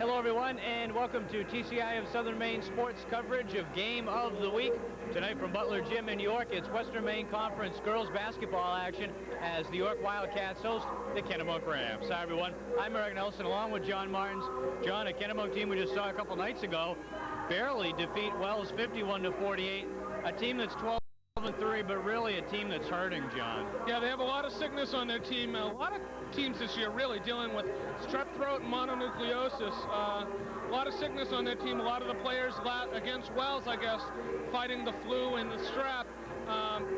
Hello, everyone, and welcome to TCI of Southern Maine sports coverage of Game of the Week. Tonight from Butler Gym in York, it's Western Maine Conference girls basketball action as the York Wildcats host the Kennebunk Rams. Hi, everyone. I'm Eric Nelson, along with John Martins. John, a Kennebunk team we just saw a couple nights ago barely defeat Wells 51-48, a team that's 12-3, but really a team that's hurting, John. Yeah, they have a lot of sickness on their team. A lot of teams this year really dealing with strep throat and mononucleosis. A lot of sickness on their team. A lot of the players against Wells, I guess, fighting the flu and the strep.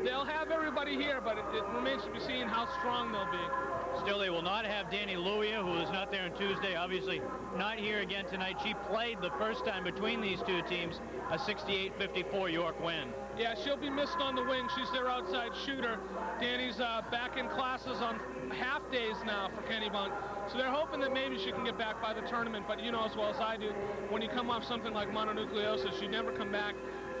They'll have everybody here, but it remains to be seen how strong they'll be. Still, they will not have Danny Luia, who was not there on Tuesday, obviously not here again tonight. She played the first time between these two teams, a 68-54 York win. Yeah, she'll be missed on the wing. She's their outside shooter. Danny's back in classes on half days now for Kennebunk. So they're hoping that maybe she can get back by the tournament. But you know as well as I do, when you come off something like mononucleosis, you never come back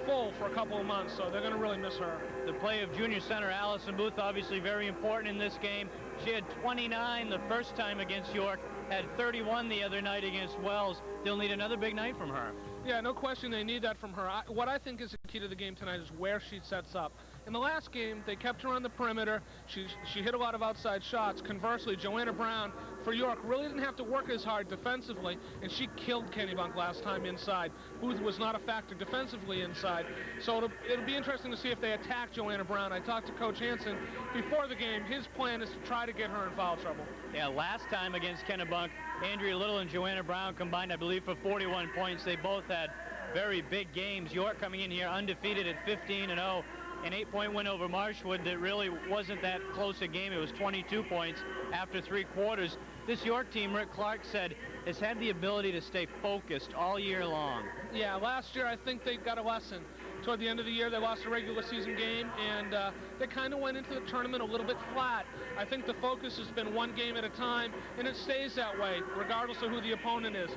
full for a couple of months. So they're going to really miss her. The play of junior center Allison Booth, obviously very important in this game. She had 29 the first time against York, had 31 the other night against Wells. They'll need another big night from her. Yeah, no question they need that from her. What I think is the key to the game tonight is where she sets up. In the last game, they kept her on the perimeter. She hit a lot of outside shots. Conversely, Joanna Brown for York really didn't have to work as hard defensively, and she killed Kennebunk last time inside. Booth was not a factor defensively inside. So it'll be interesting to see if they attack Joanna Brown. I talked to Coach Hansen before the game. His plan is to try to get her in foul trouble. Yeah, last time against Kennebunk, Andrea Little and Joanna Brown combined, I believe, for 41 points. They both had very big games. York coming in here undefeated at 15-0. An 8-point win over Marshwood that really wasn't that close a game. It was 22 points after 3 quarters. This York team, Rick Clark said, has had the ability to stay focused all year long. Yeah, last year I think they got a lesson. Toward the end of the year, they lost a regular season game, and they kind of went into the tournament a little bit flat. I think the focus has been one game at a time, and it stays that way, regardless of who the opponent is.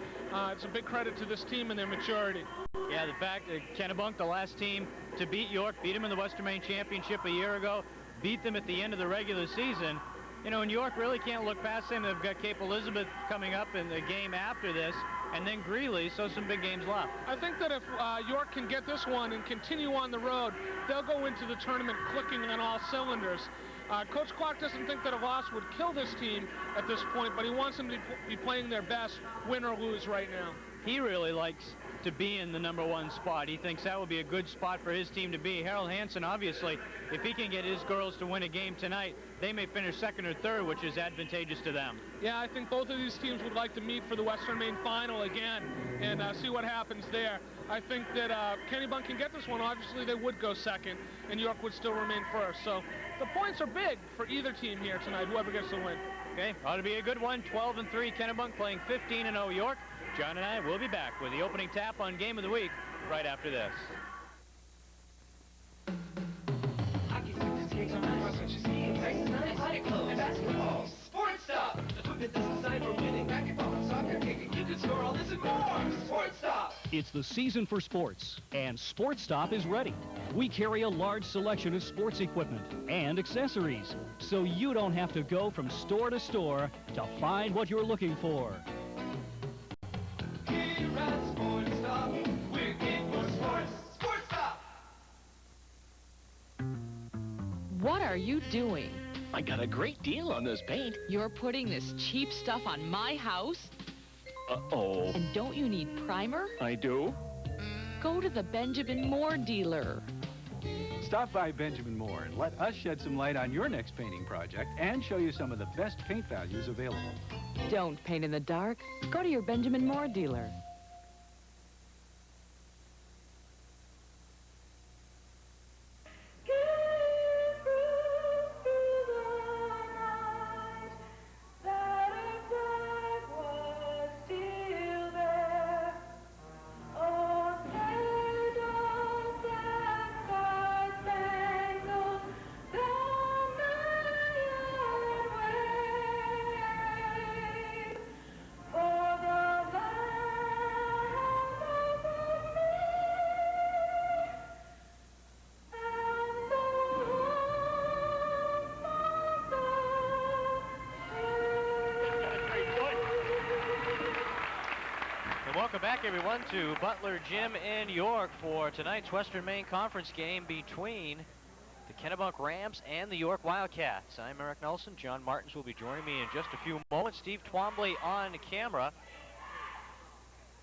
It's a big credit to this team and their maturity. Yeah, the fact that Kennebunk, the last team to beat York, beat them in the Western Maine Championship a year ago, beat them at the end of the regular season. You know, and York really can't look past them. They've got Cape Elizabeth coming up in the game after this, and then Greeley, so some big games left. I think that if York can get this one and continue on the road, they'll go into the tournament clicking on all cylinders. Coach Clark doesn't think that a loss would kill this team at this point, but he wants them to be playing their best, win or lose right now. He really likes to be in the #1 spot. He thinks that would be a good spot for his team to be. Harold Hansen, obviously, if he can get his girls to win a game tonight, they may finish second or third, which is advantageous to them. Yeah, I think both of these teams would like to meet for the Western Maine final again and see what happens there. I think that Kennebunk can get this one. Obviously, they would go second, and York would still remain first. So the points are big for either team here tonight, whoever gets the win. Okay, ought to be a good one. 12-3 Kennebunk playing 15-0 York. John and I will be back with the opening tap on Game of the Week right after this. Basketball, Sports Stop, the equipment that's designed for winning. Basketball and soccer, you can score all this and more. Sports Stop. It's the season for sports, and Sports Stop is ready. We carry a large selection of sports equipment and accessories, so you don't have to go from store to store to find what you're looking for. Here at Sports Stop, we're king for sports. Sports Stop. What are you doing? I got a great deal on this paint. You're putting this cheap stuff on my house? Uh-oh. And don't you need primer? I do? Go to the Benjamin Moore dealer. Stop by Benjamin Moore and let us shed some light on your next painting project and show you some of the best paint values available. Don't paint in the dark. Go to your Benjamin Moore dealer. For the land Welcome back, everyone, to Butler Gym in York for tonight's Western Maine Conference game between the Kennebunk Rams and the York Wildcats. I'm Eric Nelson. John Martins will be joining me in just a few moments. Steve Twombly on camera.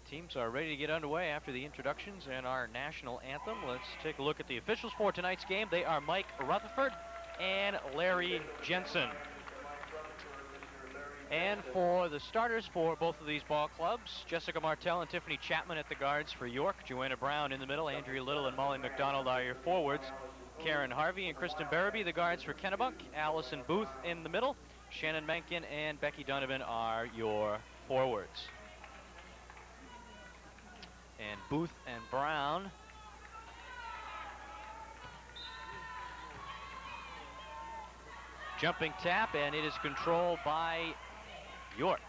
Teams are ready to get underway after the introductions and our national anthem. Let's take a look at the officials for tonight's game. They are Mike Rutherford and Larry Jensen. And for the starters for both of these ball clubs, Jessica Martell and Tiffany Chapman at the guards for York. Joanna Brown in the middle. Andrea Little and Molly McDonald are your forwards. Karen Harvey and Kristen Barabee, the guards for Kennebunk. Allison Booth in the middle. Shannon Menken and Becky Donovan are your forwards. And Booth and Brown jumping tap, and it is controlled by York.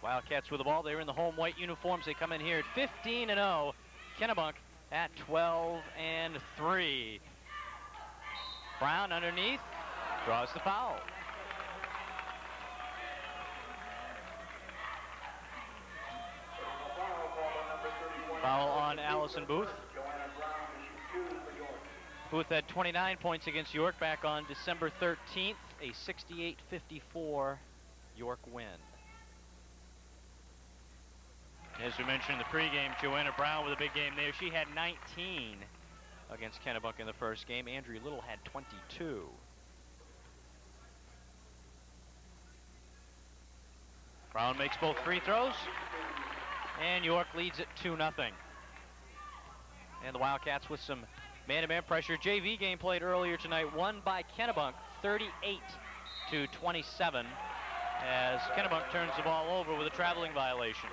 Wildcats with the ball. They're in the home white uniforms. They come in here at 15-0. Kennebunk at 12-3. Brown underneath draws the foul. Foul on Allison Booth. Booth had 29 points against York back on December 13th, a 68-54 York win. As we mentioned in the pregame, Joanna Brown with a big game there. She had 19 against Kennebunk in the first game. Andrea Little had 22. Brown makes both free throws, and York leads it 2-0. And the Wildcats with some man-to-man pressure. JV game played earlier tonight, won by Kennebunk 38-27 as Kennebunk turns the ball over with a traveling violation.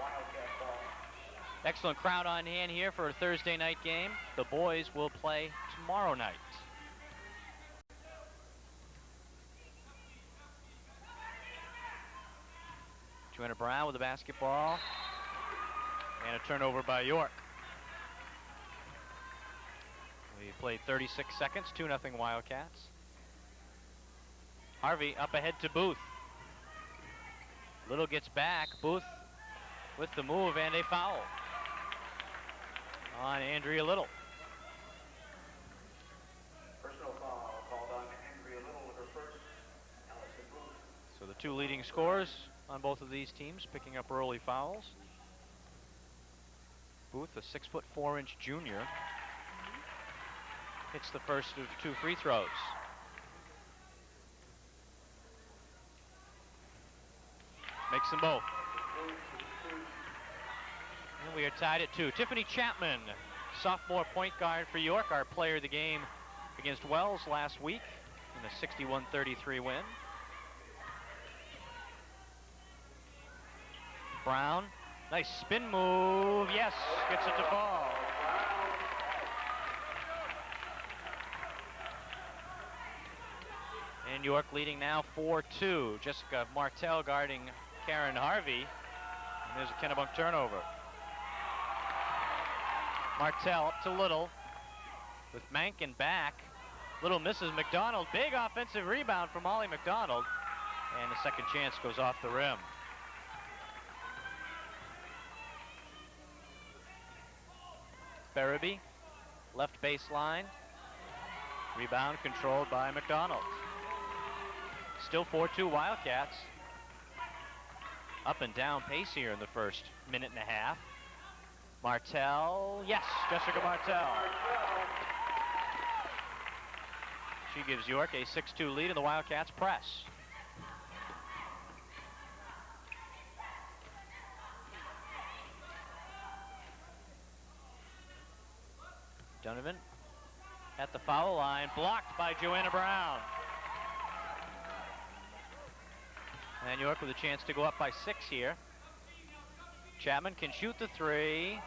Excellent crowd on hand here for a Thursday night game. The boys will play tomorrow night. Joanna Brown with the basketball. And a turnover by York. We played 36 seconds, 2-0 Wildcats. Harvey up ahead to Booth. Little gets back. Booth with the move, and a foul on Andrea Little. Personal foul called on Andrea Little with her first. Allison Booth. So the two leading scorers on both of these teams picking up early fouls. Booth, a 6'4" junior, hits the first of two free throws. Makes them both. And we are tied at 2. Tiffany Chapman, sophomore point guard for York, our player of the game against Wells last week in a 61-33 win. Brown, nice spin move. Yes, gets it to fall. And York leading now 4-2. Jessica Martell guarding Karen Harvey. And there's a Kennebunk turnover. Martell up to Little with Mankin back. Little misses McDonald. Big offensive rebound from Molly McDonald. And the second chance goes off the rim. Barabee, left baseline. Rebound controlled by McDonald. Still 4-2 Wildcats. Up and down pace here in the first minute and a half. Martell, yes, Jessica Martell. She gives York a 6-2 lead, and the Wildcats press. Donovan at the foul line, blocked by Joanna Brown. And York with a chance to go up by 6 here. Chapman can shoot the 3.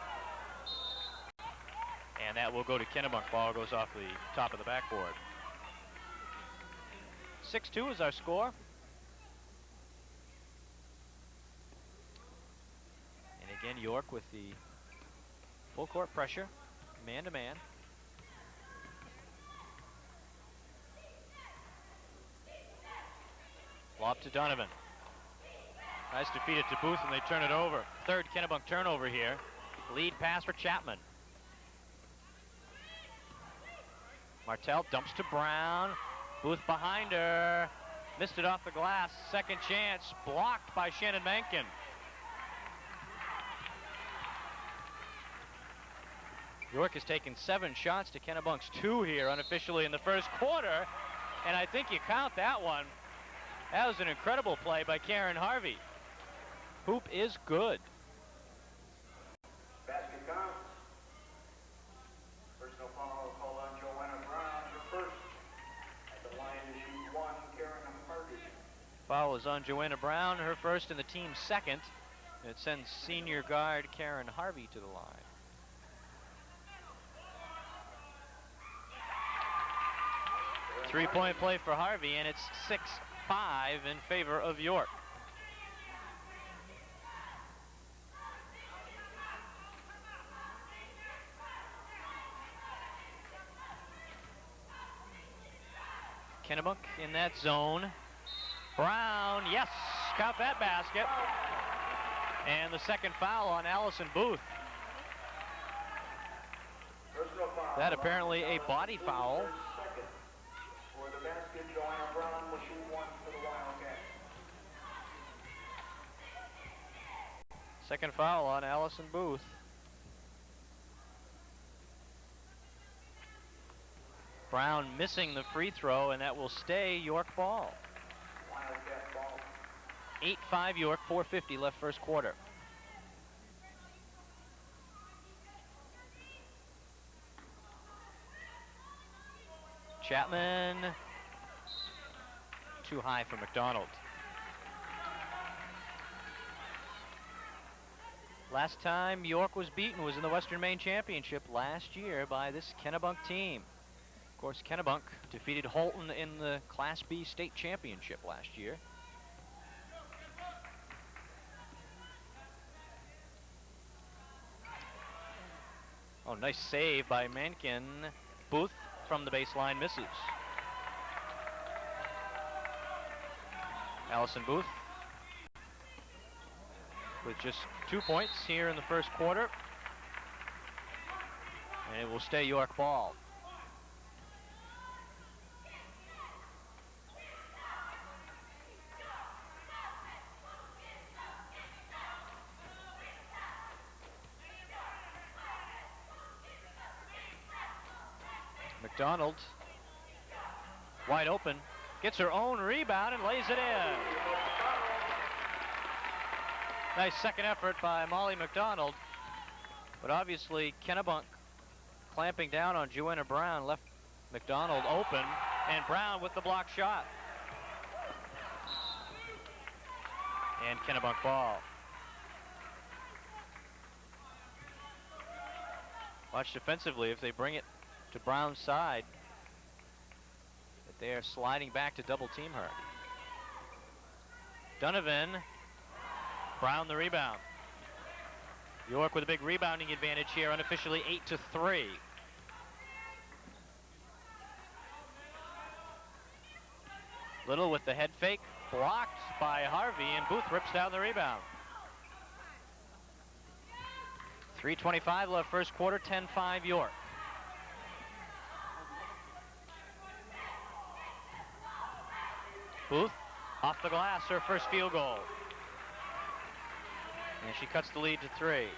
And that will go to Kennebunk. Ball goes off the top of the backboard. 6-2 is our score. And again, York with the full court pressure, man-to-man. Lob to Donovan. Nice to feed it to Booth, and they turn it over. Third Kennebunk turnover here. Lead pass for Chapman. Martell dumps to Brown. Booth behind her. Missed it off the glass. Second chance blocked by Shannon Mankin. York has taken 7 shots to Kennebunk's 2 here unofficially in the first quarter. And I think you count that one. That was an incredible play by Karen Harvey. Hoop is good. Basket counts. Personal foul called on Joanna Brown, her first. At the line to shoot 1, Karen Harvey. Foul is on Joanna Brown, her first and the team's second. And it sends senior guard Karen Harvey to the line. Three-point play for Harvey, and it's 6-5 in favor of York. Kennebunk in that zone. Brown, yes, count that basket. And the second foul on Allison Booth. Personal foul. That apparently a body foul. Second. For the basket, Joanna Brown will shoot 1 for the Wildcats. Second foul on Allison Booth. Brown missing the free throw, and that will stay York ball. Wildcat ball. 8-5 York, 4:50 left first quarter. Chapman, too high for McDonald. Last time York was beaten was in the Western Maine Championship last year by this Kennebunk team. Of course, Kennebunk defeated Holton in the Class B state championship last year. Oh, nice save by Mankin. Booth from the baseline misses. Allison Booth with just 2 points here in the first quarter. And it will stay York ball. McDonald, wide open, gets her own rebound and lays it in. Nice second effort by Molly McDonald, but obviously Kennebunk clamping down on Joanna Brown left McDonald open, and Brown with the block shot. And Kennebunk ball. Watch defensively if they bring it to Brown's side, but they are sliding back to double team her. Donovan, Brown the rebound. York with a big rebounding advantage here, unofficially 8-3. Little with the head fake, blocked by Harvey, and Booth rips down the rebound. 3:25 left first quarter, 10-5 York. Booth off the glass, her first field goal. And she cuts the lead to 3.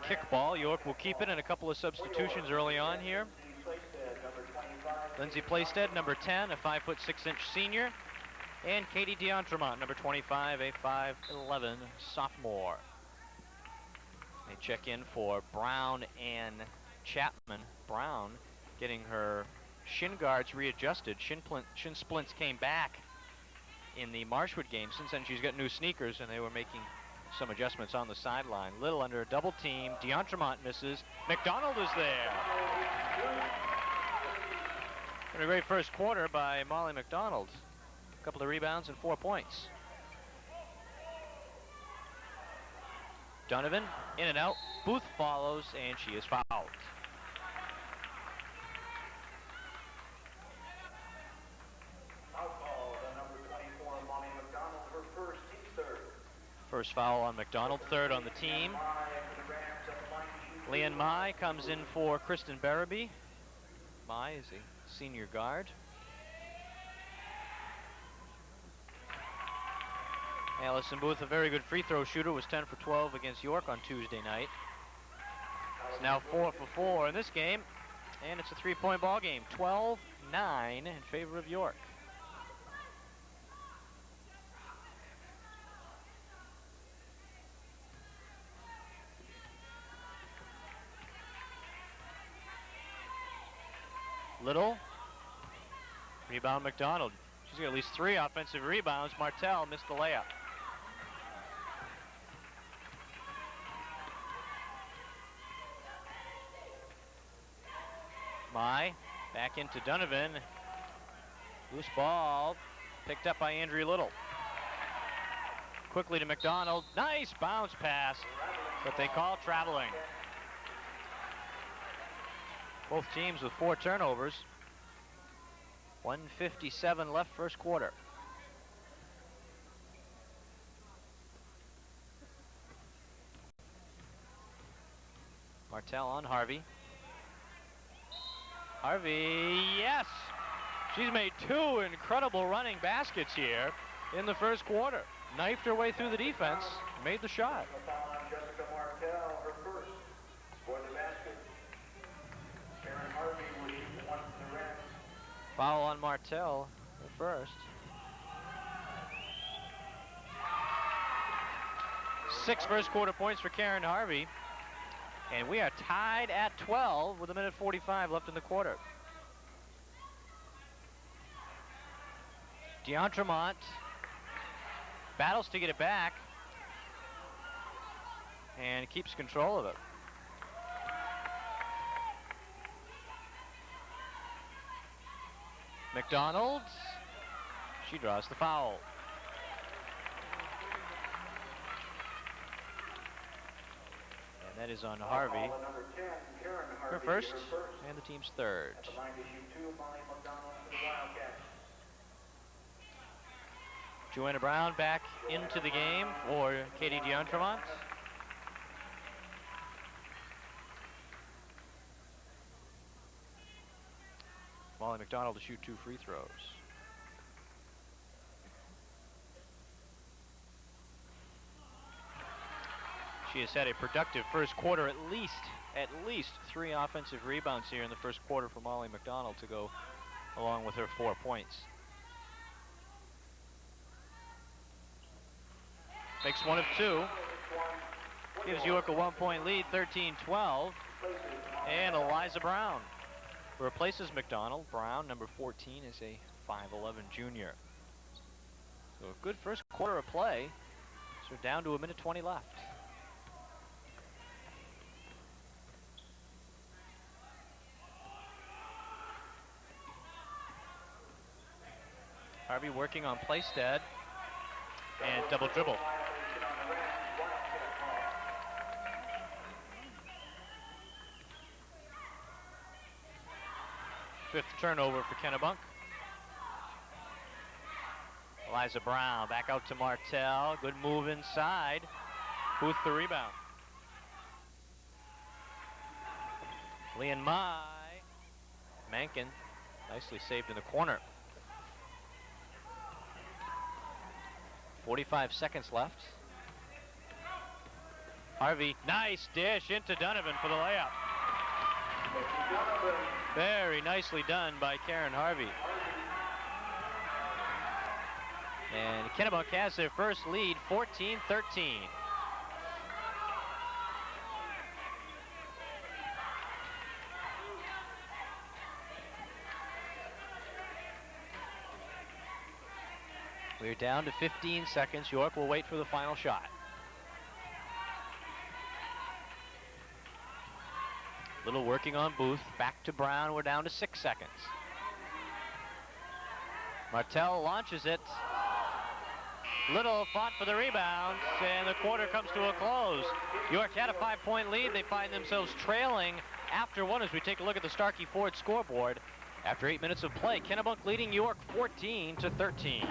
Kickball, York will keep it, and a couple of substitutions early on here. Lindsay Playstead, number 10, a 5'6" senior. And Katie D'Entremont, number 25, a 5'11" sophomore. They check in for Brown and Chapman. Brown getting her shin guards readjusted. Shin splints came back in the Marshwood game. Since then, she's got new sneakers, and they were making some adjustments on the sideline. Little under a double team. D'Entremont misses. McDonald is there. And a great first quarter by Molly McDonald. A couple of rebounds and 4 points. Donovan in and out. Booth follows, and she is fouled. First foul on McDonald, third on the team. Leanne Mai comes in for Kristen Barabee. Mai is a senior guard. Allison Booth, a very good free throw shooter, was 10 for 12 against York on Tuesday night. It's now 4 for 4 in this game, and it's a three-point ball game, 12-9 in favor of York. Little, rebound McDonald. She's got at least 3 offensive rebounds. Martell missed the layup. Mai back into Donovan. Loose ball picked up by Andrea Little. Quickly to McDonald. Nice bounce pass. What they call traveling. Both teams with 4 turnovers. 1:57 left first quarter. Martell on Harvey. Harvey, yes! She's made 2 incredible running baskets here in the first quarter. Knifed her way through the defense, made the shot. Jessica Martell, her first for the basket. Karen Harvey will shoot one to the rim. Foul on Martell, her first. 6 first quarter points for Karen Harvey. And we are tied at 12 with 1:45 left in the quarter. D'Entremont battles to get it back and keeps control of it. McDonald, she draws the foul. And that is on Harvey. Her first, and the team's third. Joanna Brown back into the game for Katie D'Entremont. Molly McDonald to shoot 2 free throws. She has had a productive first quarter, at least 3 offensive rebounds here in the first quarter for Molly McDonald to go along with her 4 points. Makes 1 of 2. Gives York a 1-point lead, 13-12. And Eliza Brown replaces McDonald. Brown, number 14, is a 5'11 junior. So a good first quarter of play. So we're down to 1:20 left. Harvey working on Playstead and double dribble. Fifth turnover for Kennebunk. Eliza Brown back out to Martell. Good move inside. Booth the rebound. Leanne Mai. Mankin nicely saved in the corner. 45 seconds left. Harvey, nice dish into Donovan for the layup. Very nicely done by Karen Harvey. And Kennebunk has their first lead, 14-13. We're down to 15 seconds. York will wait for the final shot. Little working on Booth. Back to Brown. We're down to 6 seconds. Martell launches it. Little fought for the rebound, and the quarter comes to a close. York had a 5-point lead. They find themselves trailing after 1 as we take a look at the Starkey Ford scoreboard. After 8 minutes of play, Kennebunk leading York 14-13.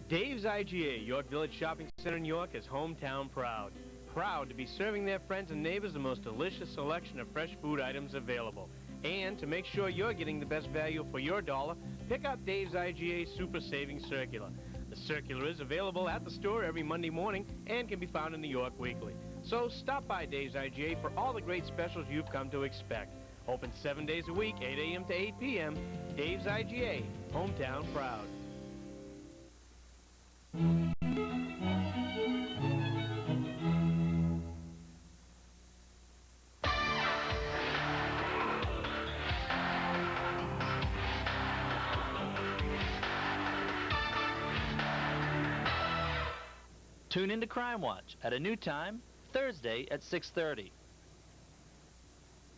Dave's IGA, York Village Shopping Center in York, is hometown proud. Proud to be serving their friends and neighbors the most delicious selection of fresh food items available. And to make sure you're getting the best value for your dollar, pick up Dave's IGA Super Savings Circular. The circular is available at the store every Monday morning and can be found in the York Weekly. So stop by Dave's IGA for all the great specials you've come to expect. Open 7 days a week, 8 a.m. to 8 p.m. Dave's IGA, hometown proud. Tune into Crime Watch at a new time, Thursday at 6:30.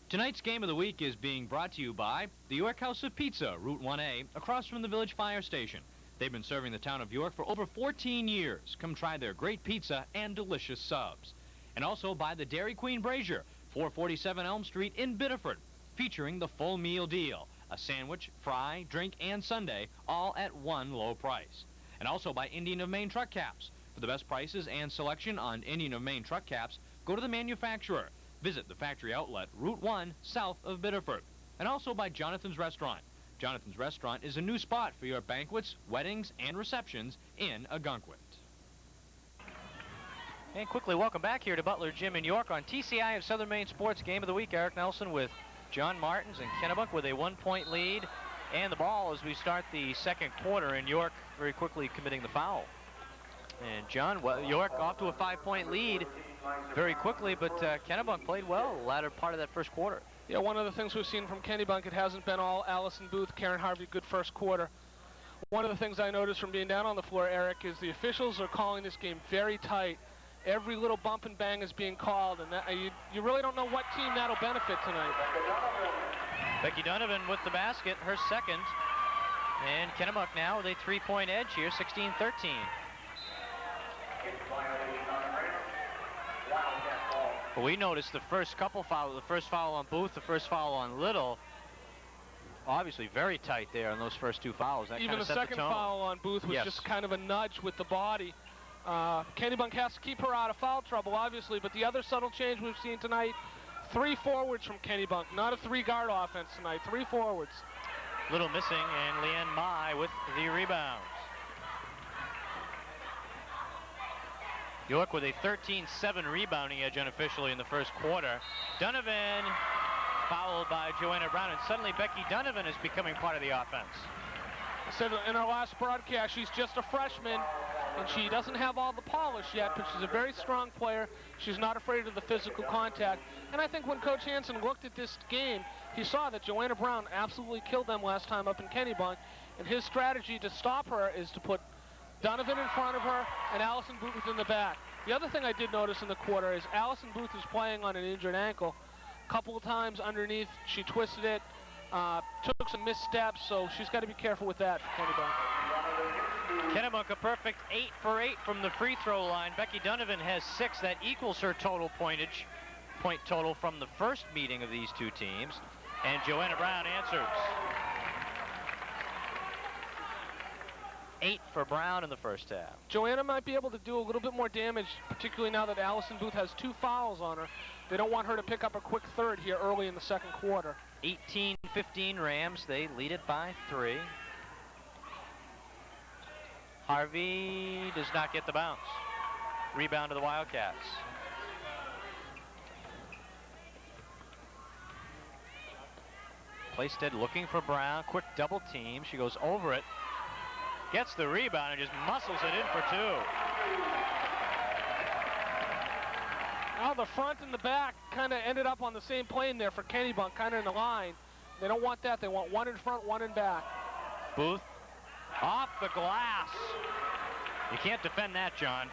Tonight's Game of the Week is being brought to you by the York House of Pizza, Route 1A, across from the Village Fire Station. They've been serving the town of York for over 14 years. Come try their great pizza and delicious subs. And also by the Dairy Queen Brazier, 447 Elm Street in Biddeford, featuring the full meal deal. A sandwich, fry, drink, and sundae, all at one low price. And also by Indian of Maine Truck Caps. For the best prices and selection on Indian of Maine truck caps, go to the manufacturer. Visit the factory outlet, Route 1, south of Biddeford. And also by Jonathan's Restaurant. Jonathan's Restaurant is a new spot for your banquets, weddings, and receptions in Ogunquit. And quickly, welcome back here to Butler Gym in York on TCI of Southern Maine Sports Game of the Week. Eric Nelson with John Martins and Kennebunk with a 1-point lead. And the ball as we start the second quarter, in York very quickly committing the foul. And John, well, York off to a 5-point lead very quickly, but Kennebunk played well the latter part of that first quarter. Yeah, one of the things we've seen from Kennebunk, it hasn't been all Allison Booth, Karen Harvey, good first quarter. One of the things I noticed from being down on the floor, Eric, is the officials are calling this game very tight. Every little bump and bang is being called, and that, you really don't know what team that'll benefit tonight. Becky Donovan with the basket, her second. And Kennebunk now with a 3-point edge here, 16-13. But we noticed the first couple fouls, the first foul on Booth, the first foul on Little. Obviously very tight there on those first two fouls. That even the second foul on Booth was just kind of a nudge with the body. Kennebunk has to keep her out of foul trouble, obviously, but the other subtle change we've seen tonight, 3 forwards from Kennebunk, not a 3-guard offense tonight, 3 forwards. Little missing, and Leanne Mai with the rebounds. York with a 13-7 rebounding edge unofficially in the first quarter. Donovan fouled by Joanna Brown, and suddenly Becky Donovan is becoming part of the offense. I said in our last broadcast, she's just a freshman, and she doesn't have all the polish yet, but she's a very strong player. She's not afraid of the physical contact. And I think when Coach Hansen looked at this game, he saw that Joanna Brown absolutely killed them last time up in Kennebunk, and his strategy to stop her is to put Donovan in front of her and Allison Booth in the back. The other thing I did notice in the quarter is Allison Booth is playing on an injured ankle. A couple of times underneath, she twisted it, took some missteps, so she's got to be careful with that for Kennebunk. Kennebunk a perfect 8 for 8 from the free throw line. Becky Donovan has 6. That equals her total point total from the first meeting of these two teams. And Joanna Brown answers. 8 for Brown in the first half. Joanna might be able to do a little bit more damage, particularly now that Allison Booth has 2 fouls on her. They don't want her to pick up a quick third here early in the second quarter. 18-15 Rams. They lead it by 3. Harvey does not get the bounce. Rebound to the Wildcats. Playstead looking for Brown. Quick double team. She goes over it. Gets the rebound and just muscles it in for 2. Now the front and the back kind of ended up on the same plane there for Kennebunk, kind of in the line. They don't want that. They want 1 in front, 1 in back. Booth off the glass. You can't defend that, John.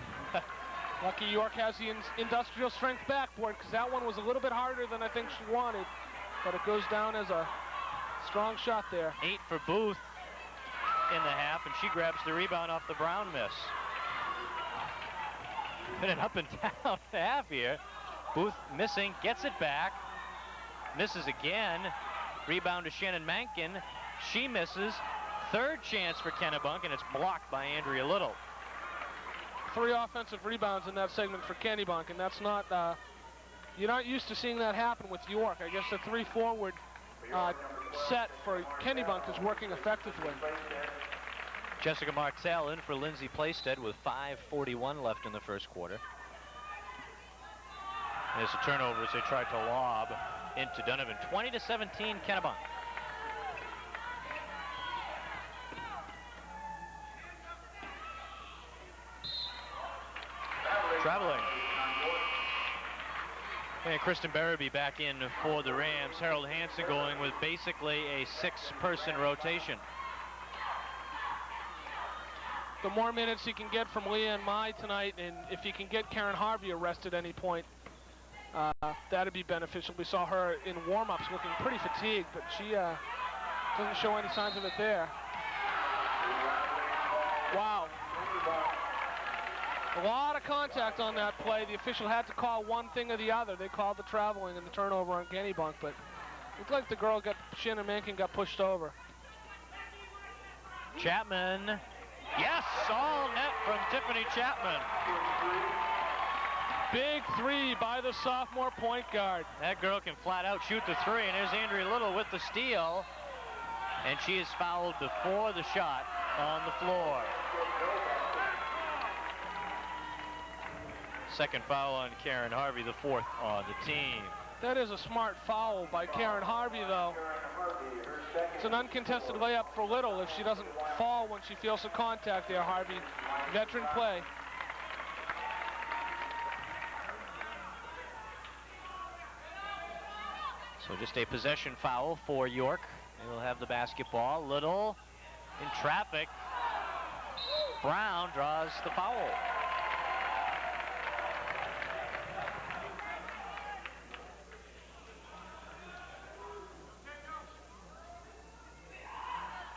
Lucky York has the industrial strength backboard, because that one was a little bit harder than I think she wanted. But it goes down as a strong shot there. 8 for Booth in the half, and she grabs the rebound off the Brown miss. Been an up and down half here. Booth missing, gets it back, misses again. Rebound to Shannon Mankin. She misses. third chance for Kennebunk, and it's blocked by Andrea Little. 3 offensive rebounds in that segment for Kennebunk, and that's not, you're not used to seeing that happen with York. I guess the 3 forward set for Kennebunk is working effectively. Jessica Martell in for Lindsay Playstead with 5:41 left in the first quarter. There's a turnover as they tried to lob into Donovan. 20-17, Kennebunk. Traveling. And Kristen Berraby back in for the Rams. Harold Hansen going with basically a 6-person rotation. The more minutes he can get from Leanne Mai tonight, and if he can get Karen Harvey arrested at any point, that'd be beneficial. We saw her in warm-ups looking pretty fatigued, but she doesn't show any signs of it there. Wow. A lot of contact on that play. The official had to call one thing or the other. They called the traveling and the turnover on Kennebunk, but it looked like the girl got, Shannon Mankin got pushed over. Chapman. Yes, all net from Tiffany Chapman. Big 3 by the sophomore point guard. That girl can flat out shoot the 3, and there's Andrea Little with the steal. And she is fouled before the shot on the floor. Second foul on Karen Harvey, the 4th on the team. That is a smart foul by Karen Harvey, though. It's an uncontested layup for Little if she doesn't fall when she feels the contact there, Harvey. Veteran play. So just a possession foul for York. They will have the basketball. Little in traffic. Brown draws the foul.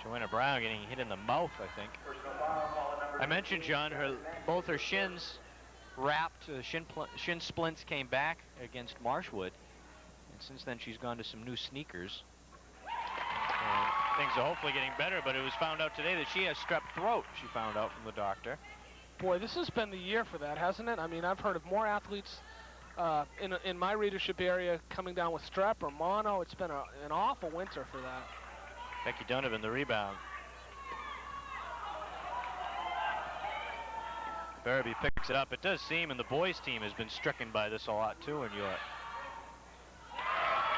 Joanna Brown getting hit in the mouth, I think. I mentioned, John, both her shins wrapped. Shin splints came back against Marshwood. And since then, she's gone to some new sneakers. And things are hopefully getting better, but it was found out today that she has strep throat, she found out from the doctor. Boy, this has been the year for that, hasn't it? I mean, I've heard of more athletes in my readership area coming down with strep or mono. It's been an awful winter for that. Becky Donovan, the rebound. Berraby picks it up. It does seem, and the boys' team has been stricken by this a lot, too, in York.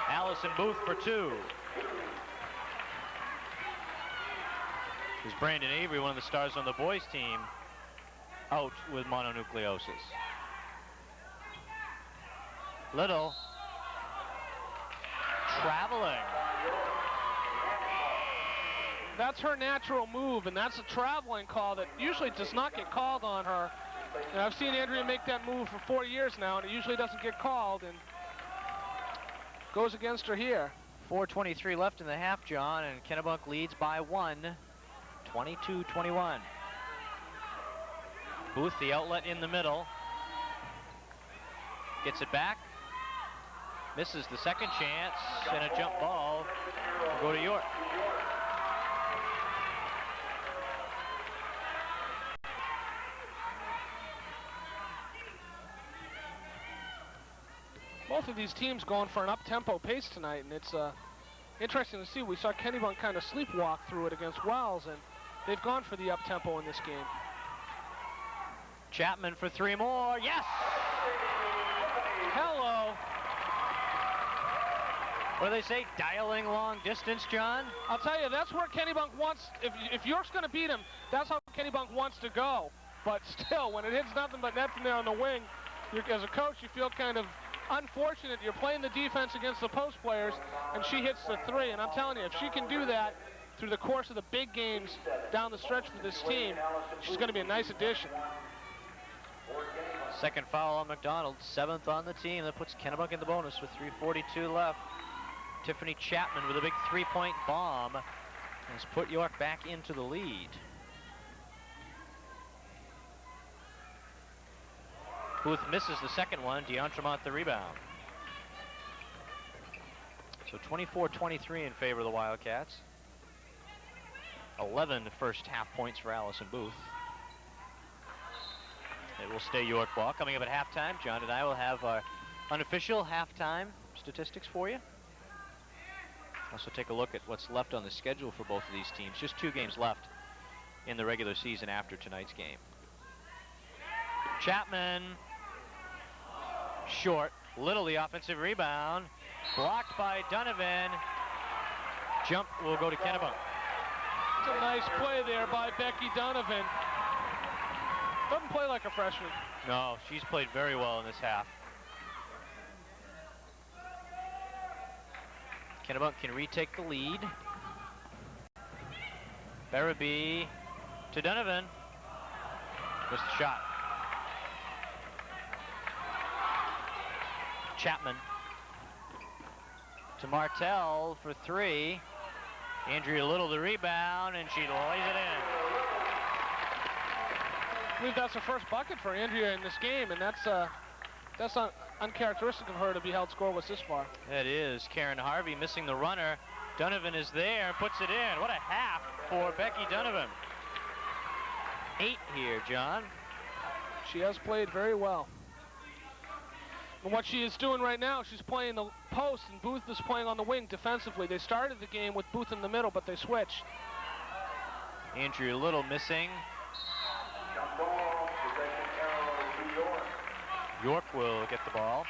Allison Booth for 2. Is Brandon Avery, one of the stars on the boys' team, out with mononucleosis. Little. Traveling. That's her natural move, and that's a traveling call that usually does not get called on her. And I've seen Andrea make that move for 4 years now, and it usually doesn't get called, and goes against her here. 4:23 left in the half, John, and Kennebunk leads by 1, 22-21. Booth, the outlet in the middle. Gets it back. Misses the second chance, and a jump ball will go to York. Both of these teams going for an up-tempo pace tonight, and it's interesting to see. We saw Kennebunk kind of sleepwalk through it against Wells, and they've gone for the up-tempo in this game. Chapman for 3 more. Yes! Hello. What do they say? Dialing long distance, John? I'll tell you, that's where Kennebunk wants, if York's going to beat him, that's how Kennebunk wants to go. But still, when it hits nothing but net from there on the wing, as a coach, you feel kind of unfortunate. You're playing the defense against the post players, and she hits the 3. And I'm telling you, if she can do that through the course of the big games down the stretch for this team, she's going to be a nice addition. Second foul on McDonald, 7th on the team. That puts Kennebunk in the bonus with 3:42 left. Tiffany Chapman with a big 3-point bomb has put York back into the lead. Booth misses the second one. DeEntremont the rebound. So 24-23 in favor of the Wildcats. 11 first half points for Allison Booth. It will stay York ball. Coming up at halftime, John and I will have our unofficial halftime statistics for you. Also take a look at what's left on the schedule for both of these teams. Just 2 games left in the regular season after tonight's game. Chapman, short. Little the offensive rebound. Blocked by Donovan. Jump will go to Kennebunk. It's a nice play there by Becky Donovan. Doesn't play like a freshman. No, she's played very well in this half. Kennebunk can retake the lead. Barabee to Donovan. Missed the shot. Chapman to Martell for 3. Andrea Little the rebound, and she lays it in. I believe that's the first bucket for Andrea in this game, and that's not uncharacteristic of her to be held scoreless this far. That is. Karen Harvey missing the runner. Donovan is there and puts it in. What a half for Becky Donovan. 8 here, John. She has played very well. And what she is doing right now, she's playing the post, and Booth is playing on the wing defensively. They started the game with Booth in the middle, but they switched. Andrea Little missing. Jump ball, possession arrow to York. York will get the ball.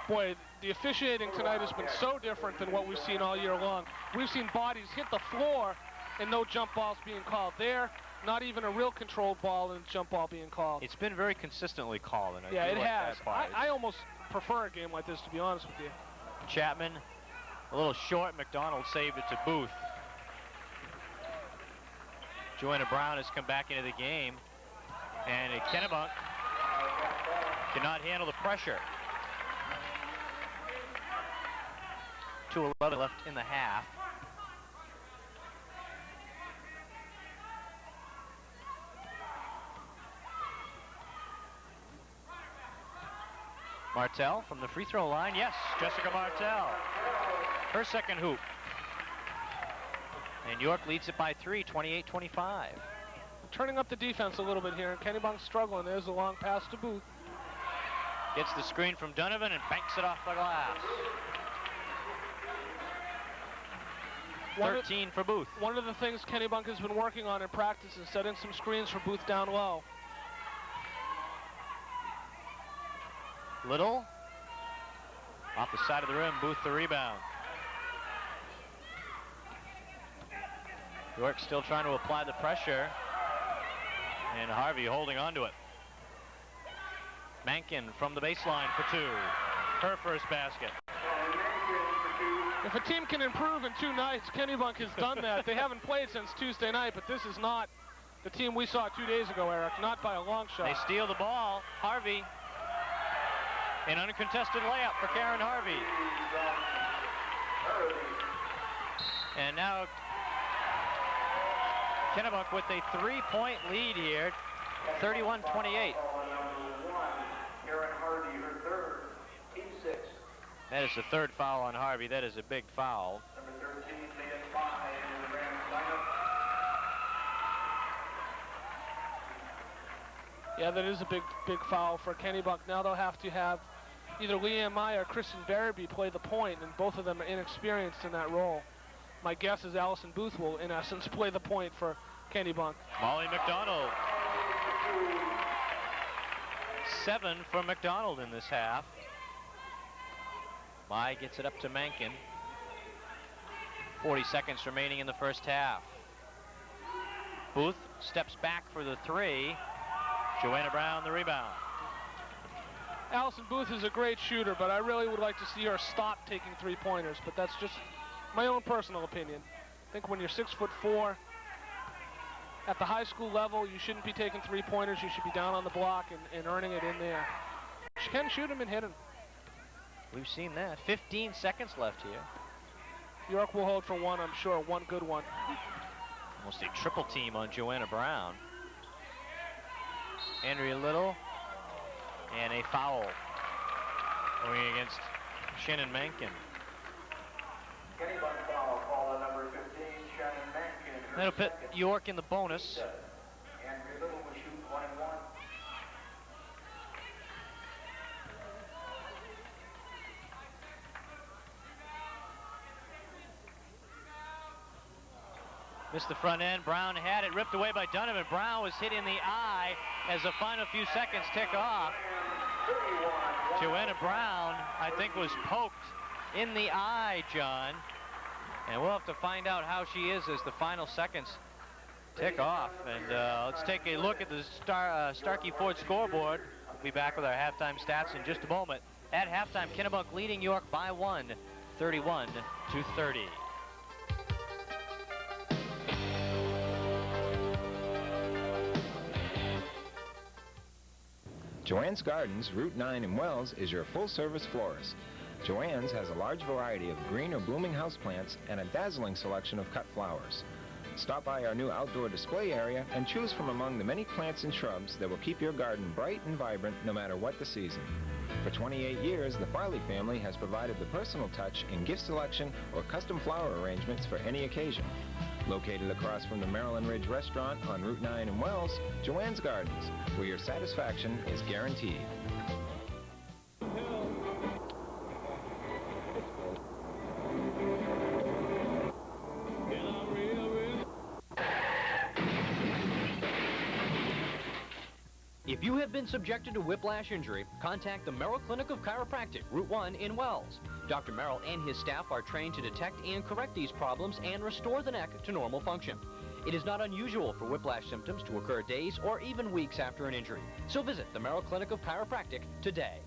Boy, the officiating tonight has been so different than what we've seen all year long. We've seen bodies hit the floor and no jump balls being called. There, not even a real controlled ball and jump ball being called. It's been very consistently called. And yeah, it has. I almost prefer a game like this, to be honest with you. Chapman, a little short. McDonald saved it to Booth. Joanna Brown has come back into the game, and Kennebunk cannot handle the pressure. 2:11 left in the half. Martell from the free throw line. Yes, Jessica Martell. Her second hoop. And York leads it by 3, 28-25. Turning up the defense a little bit here, and Kennebunk's struggling. There's a long pass to Booth. Gets the screen from Donovan and banks it off the glass. 13 for Booth. One of the things Kennebunk has been working on in practice is setting some screens for Booth down low. Little. Off the side of the rim, Booth the rebound. York still trying to apply the pressure. And Harvey holding on to it. Mankin from the baseline for 2. Her first basket. If a team can improve in 2 nights, Kennebunk has done that. They haven't played since Tuesday night, but this is not the team we saw 2 days ago, Eric. Not by a long shot. They steal the ball. Harvey. An uncontested layup for Karen Harvey. And now Kennebunk with a 3-point lead here, 31-28. Karen Harvey, her third, team 6. That is the 3rd foul on Harvey. That is a big foul. Number 13, Leah Spy in the Rams lineup. Yeah, that is a big foul for Kennebunk. Now they'll have to have either Leanne Meyer or Kristen Barabee play the point, and both of them are inexperienced in that role. My guess is Allison Booth will, in essence, play the point for Kennebunk. Molly McDonald. 7 for McDonald in this half. Mai gets it up to Mankin. 40 seconds remaining in the first half. Booth steps back for the 3. Joanna Brown the rebound. Allison Booth is a great shooter, but I really would like to see her stop taking 3-pointers, but that's just my own personal opinion. I think when you're 6'4", at the high school level, you shouldn't be taking 3-pointers. You should be down on the block and earning it in there. She can shoot them and hit them. We've seen that. 15 seconds left here. York will hold for 1, I'm sure. 1 good one. Almost a triple team on Joanna Brown. Andrea Little. And a foul going against Shannon Mankin. Kennebunk foul call on number 15, Shannon Mankin, That'll put York in the bonus. Andrea Little will shoot 1 and 1. Missed the front end. Brown had it ripped away by Donovan. Brown was hit in the eye as the final few seconds tick off. Joanna Brown, I think, was poked in the eye, John. And we'll have to find out how she is as the final seconds tick off. And let's take a look at the Starkey Ford scoreboard. We'll be back with our halftime stats in just a moment. At halftime, Kennebunk leading York by 1, 31-30. Joanne's Gardens, Route 9 in Wells, is your full-service florist. Joanne's has a large variety of green or blooming houseplants and a dazzling selection of cut flowers. Stop by our new outdoor display area and choose from among the many plants and shrubs that will keep your garden bright and vibrant no matter what the season. For 28 years, the Farley family has provided the personal touch in gift selection or custom flower arrangements for any occasion. Located across from the Maryland Ridge Restaurant on Route 9 in Wells, Joanne's Gardens, where your satisfaction is guaranteed. If you have been subjected to whiplash injury, contact the Merrill Clinic of Chiropractic, Route 1 in Wells. Dr. Merrill and his staff are trained to detect and correct these problems and restore the neck to normal function. It is not unusual for whiplash symptoms to occur days or even weeks after an injury. So visit the Merrill Clinic of Chiropractic today.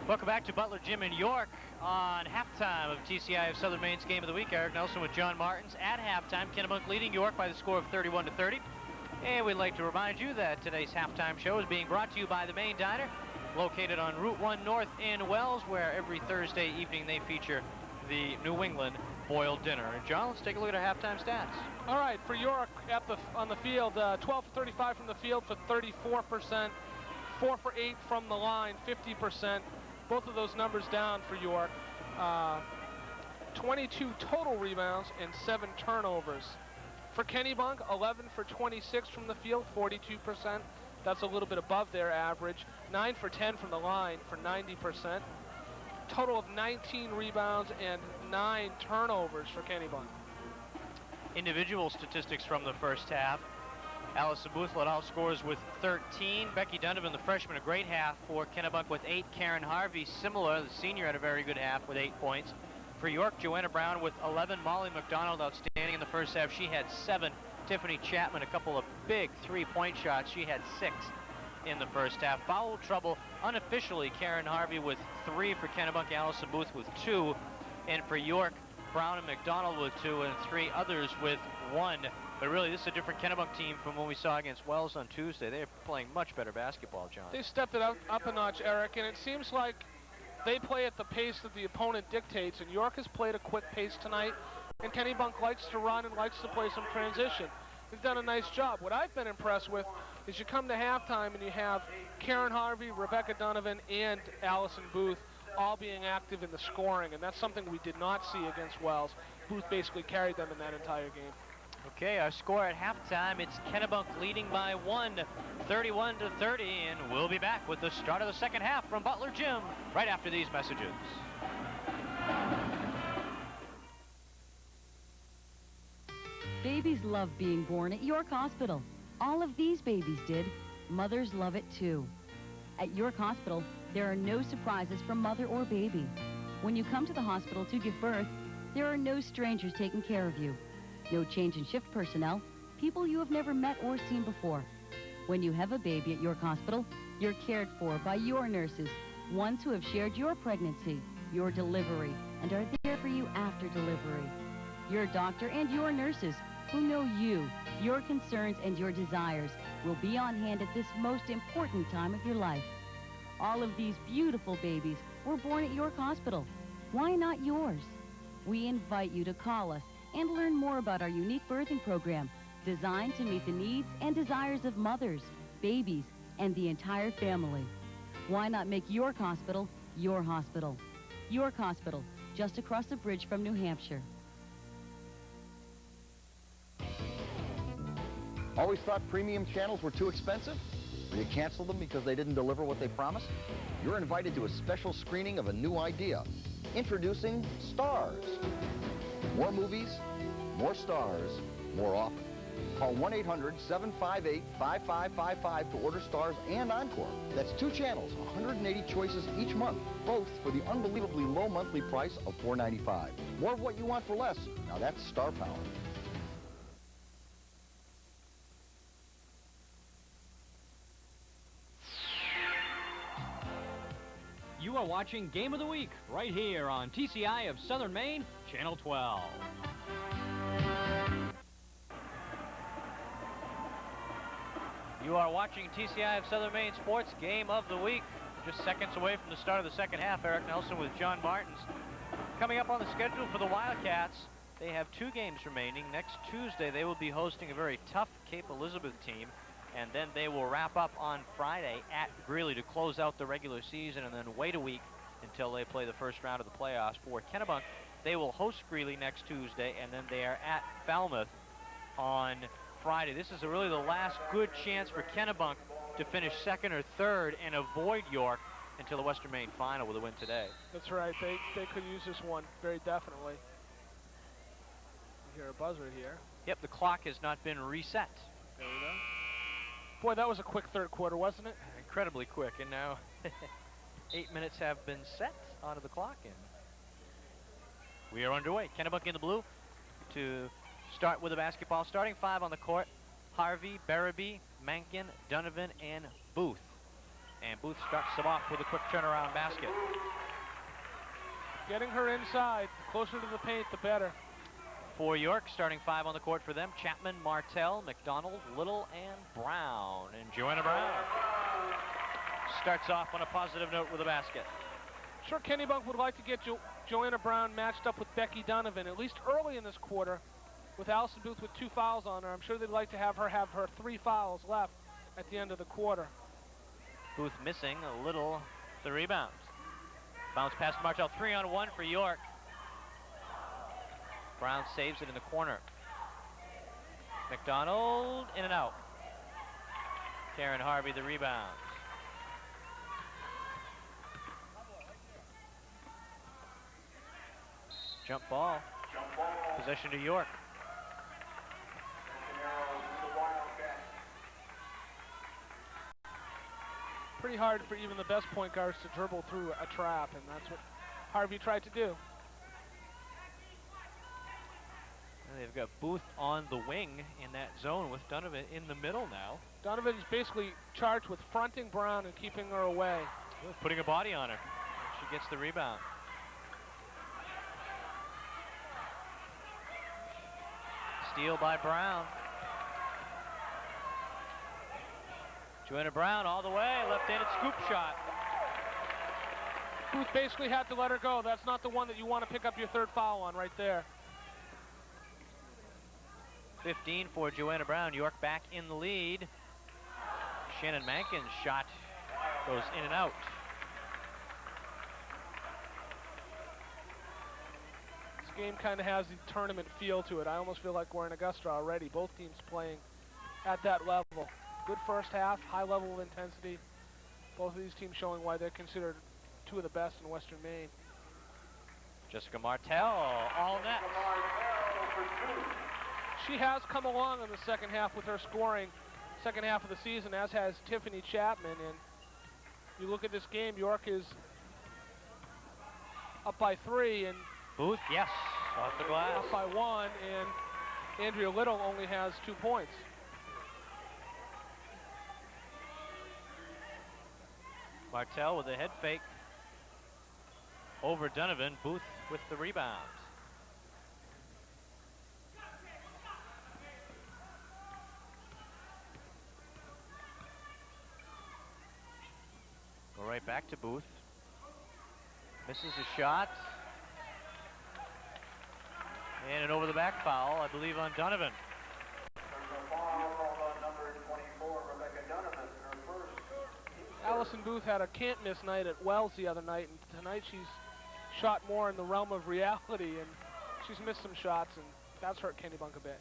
Welcome back to Butler Gym in York on halftime of TCI of Southern Maine's Game of the Week. Eric Nelson with John Martins. At halftime, Kennebunk leading York by the score of 31-30. And we'd like to remind you that today's halftime show is being brought to you by the Main Diner, located on Route 1 North in Wells, where every Thursday evening they feature the New England boiled dinner. And John, let's take a look at our halftime stats. All right, for York on the field, 12 for 35 from the field for 34%, 4 for 8 from the line, 50%. Both of those numbers down for York. 22 total rebounds and 7 turnovers. For Kennebunk, 11 for 26 from the field, 42%. That's a little bit above their average. 9 for 10 from the line for 90%. Total of 19 rebounds and 9 turnovers for Kennebunk. Individual statistics from the first half. Allison Booth led all scorers with 13. Becky Donovan, the freshman, a great half for Kennebunk with 8. Karen Harvey, similar. The senior had a very good half with 8 points. For York, Joanna Brown with 11. Molly McDonald outstanding in the first half. She had 7. Tiffany Chapman, a couple of big three-point shots. She had 6 in the first half. Foul trouble unofficially. Karen Harvey with 3 for Kennebunk. Allison Booth with 2. And for York, Brown and McDonald with 2 and 3 others with 1. But really, this is a different Kennebunk team from what we saw against Wells on Tuesday. They're playing much better basketball, John. They stepped it up a notch, Eric, and it seems like they play at the pace that the opponent dictates, and York has played a quick pace tonight, and Kennebunk likes to run and likes to play some transition. They've done a nice job. What I've been impressed with is you come to halftime and you have Karen Harvey, Rebecca Donovan, and Allison Booth all being active in the scoring, and that's something we did not see against Wells. Booth basically carried them in that entire game. Okay, our score at halftime, it's Kennebunk leading by 1, 31-30, and we'll be back with the start of the second half from Butler Gym right after these messages. Babies love being born at York Hospital. All of these babies did. Mothers love it too. At York Hospital, there are no surprises for mother or baby. When you come to the hospital to give birth, there are no strangers taking care of you. No change in shift personnel, people you have never met or seen before. When you have a baby at York Hospital, you're cared for by your nurses, ones who have shared your pregnancy, your delivery, and are there for you after delivery. Your doctor and your nurses, who know you, your concerns, and your desires, will be on hand at this most important time of your life. All of these beautiful babies were born at York Hospital. Why not yours? We invite you to call us and learn more about our unique birthing program designed to meet the needs and desires of mothers, babies, and the entire family. Why not make York Hospital your hospital? York Hospital, just across the bridge from New Hampshire. Always thought premium channels were too expensive? Or you canceled them because they didn't deliver what they promised? You're invited to a special screening of a new idea. Introducing Stars. More movies, more stars, more often. Call 1-800-758-5555 to order Stars and Encore. That's 2 channels, 180 choices each month, both for the unbelievably low monthly price of $4.95. More of what you want for less. Now that's star power. You are watching Game of the Week right here on TCI of Southern Maine, Channel 12. You are watching TCI of Southern Maine Sports Game of the Week. Just seconds away from the start of the second half. Eric Nelson with John Martins. Coming up on the schedule for the Wildcats, they have 2 games remaining. Next Tuesday, they will be hosting a very tough Cape Elizabeth team. And then they will wrap up on Friday at Greeley to close out the regular season and then wait a week until they play the first round of the playoffs. For Kennebunk, they will host Greeley next Tuesday, and then they are at Falmouth on Friday. This is really the last good chance for Kennebunk to finish second or third and avoid York until the Western Maine final with a win today. That's right. They could use this one very definitely. You hear a buzzer here. Yep, the clock has not been reset. There we go. Boy, that was a quick third quarter, wasn't it? Incredibly quick, and now 8 minutes have been set onto the clock, and we are underway. Kennebunk in the blue to start with the basketball. Starting 5 on the court: Harvey, Barabee, Mankin, Donovan, and Booth. And Booth starts them off with a quick turnaround basket. Getting her inside, closer to the paint, the better. For York, starting 5 on the court for them: Chapman, Martell, McDonald, Little, and Brown. And Joanna Brown starts off on a positive note with a basket. Sure, Kennebunk would like to get Joanna Brown matched up with Becky Donovan, at least early in this quarter, with Allison Booth with 2 fouls on her. I'm sure they'd like to have her 3 fouls left at the end of the quarter. Booth missing a little, the rebounds. Bounce pass to Martell, 3-on-1 for York. Brown saves it in the corner. McDonald in and out. Karen Harvey the rebounds. Jump ball. Possession to York. Pretty hard for even the best point guards to dribble through a trap, and that's what Harvey tried to do. And they've got Booth on the wing in that zone with Donovan in the middle now. Donovan is basically charged with fronting Brown and keeping her away. Putting a body on her. She gets the rebound. Steal by Brown. Joanna Brown all the way, left-handed scoop shot. Booth basically had to let her go. That's not the one that you want to pick up your 3rd foul on right there. 15 for Joanna Brown. York back in the lead. Shannon Mankin's shot goes in and out. This game kind of has the tournament feel to it. I almost feel like we're in Augusta already. Both teams playing at that level. Good first half, high level of intensity. Both of these teams showing why they're considered 2 of the best in Western Maine. Jessica Martell, all net. She has come along in the second half with her scoring, second half of the season, as has Tiffany Chapman. And you look at this game, York is up by 3, and Booth, yes, off the glass. Up by 1, and Andrea Little only has 2 points. Martell with a head fake over Donovan. Booth with the rebound. Go right back to Booth. Misses a shot. And an over the back foul, I believe, on Donovan. Allison Booth had a can't miss night at Wells the other night, and tonight she's shot more in the realm of reality, and she's missed some shots, and that's hurt Kennebunk a bit.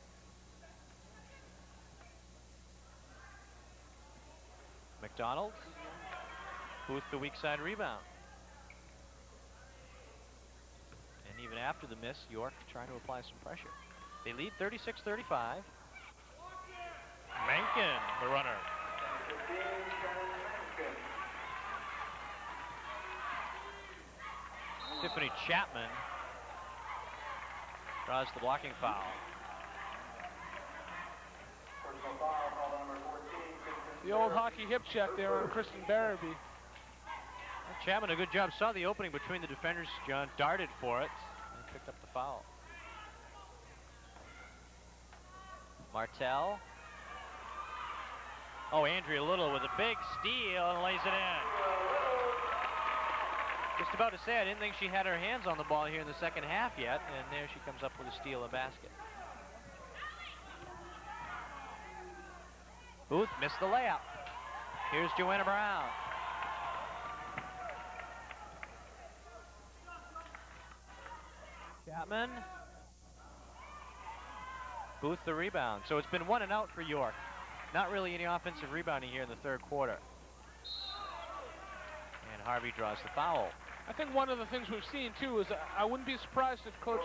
McDonald. Booth the weak side rebound. And even after the miss, York trying to apply some pressure. They lead 36-35. Mencken, the runner. Tiffany Chapman draws the blocking foul. The old hockey hip check there on Kristen Barabee. Chapman, a good job, saw the opening between the defenders, John, darted for it, and picked up the foul. Martell. Oh, Andrea Little with a big steal and lays it in. Just about to say, I didn't think she had her hands on the ball here in the second half yet, and there she comes up with a steal, a basket. Booth missed the layup. Here's Joanna Brown. Chapman. Booth the rebound. So it's been 1 and out for York. Not really any offensive rebounding here in the third quarter. And Harvey draws the foul. I think one of the things we've seen, too, is I wouldn't be surprised if Coach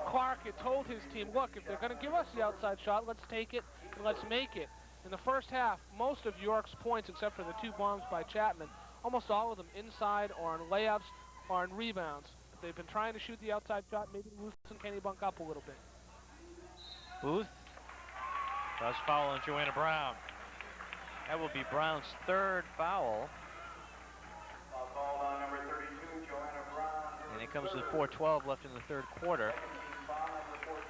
Clark had told his team, look, if they're going to give us the outside shot, let's take it and let's make it. In the first half, most of York's points, except for the 2 bombs by Chapman, almost all of them inside or on layups or on rebounds. They've been trying to shoot the outside shot, maybe loosen Kennebunk up a little bit. Booth does foul on Joanna Brown. That will be Brown's 3rd foul. Foul on number 32, Joanna Brown. And it comes with 4:12 left in the third quarter.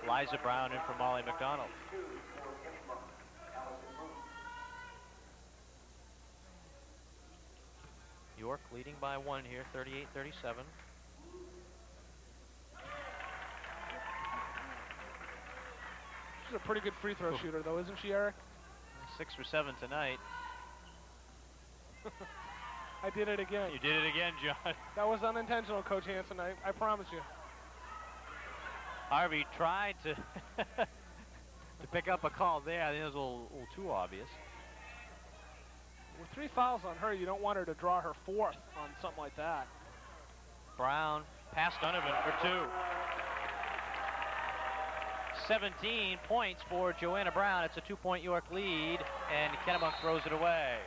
Liza Brown in for Molly McDonald. York leading by 1 here, 38-37. She's a pretty good free throw shooter, though, isn't she, Eric? 6 for 7 tonight. I did it again. You did it again, John. That was unintentional, Coach Hansen, I promise you. Harvey tried to to pick up a call there. I think it was a little too obvious. With 3 fouls on her, you don't want her to draw her 4th on something like that. Brown past Donovan for 2. 17 points for Joanna Brown. It's a 2-point York lead, and Kennebunk throws it away.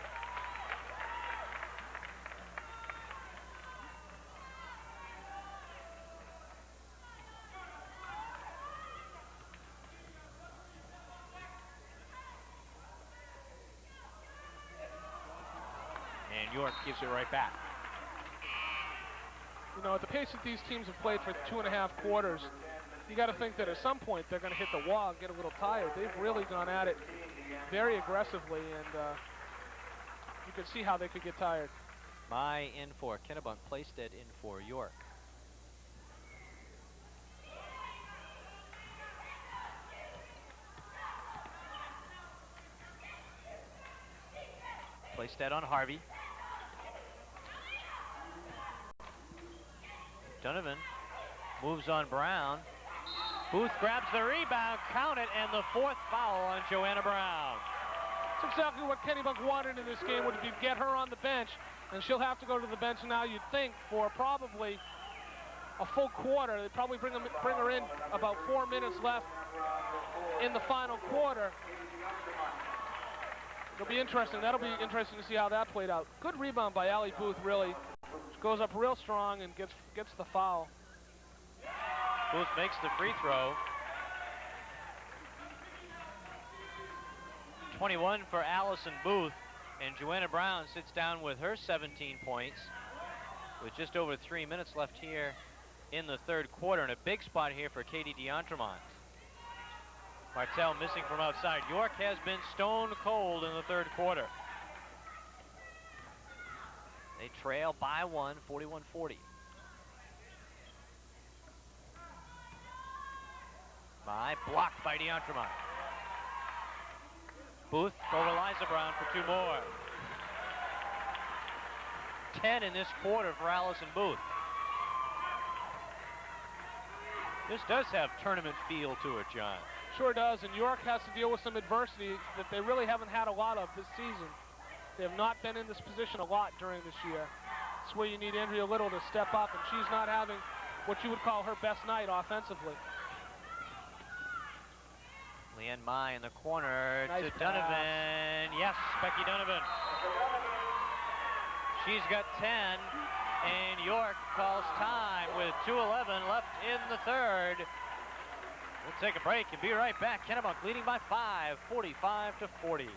And York gives it right back. You know, at the pace that these teams have played for 2.5 quarters, you got to think that at some point they're going to hit the wall and get a little tired. They've really gone at it very aggressively, and you can see how they could get tired. My in for Kennebunk, Playstead in for York. Playstead on Harvey. Donovan moves on Brown. Booth grabs the rebound, count it, and the 4th foul on Joanna Brown. That's exactly what Kennebunk wanted in this game, would be get her on the bench, and she'll have to go to the bench now, you'd think, for probably a full quarter. They'd probably bring her in about 4 minutes left in the final quarter. It'll be interesting. That'll be interesting to see how that played out. Good rebound by Allie Booth, really. She goes up real strong and gets the foul. Booth makes the free throw. 21 for Allison Booth, and Joanna Brown sits down with her 17 points with just over 3 minutes left here in the third quarter, and a big spot here for Katie D'Entremont. Martell missing from outside. York has been stone cold in the third quarter. They trail by 1, 41-40. Blocked by D'Entremont. Booth over Liza Brown for 2 more. 10 in this quarter for Allison Booth. This does have tournament feel to it, John. Sure does, and York has to deal with some adversity that they really haven't had a lot of this season. They have not been in this position a lot during this year. It's where you need Andrea Little to step up, and she's not having what you would call her best night offensively. Leanne Mai in the corner Nice to pass. Donovan. Yes, Becky Donovan. She's got 10, and York calls time with 2:11 left in the third. We'll take a break and be right back. Kennebunk leading by 5, 45-40.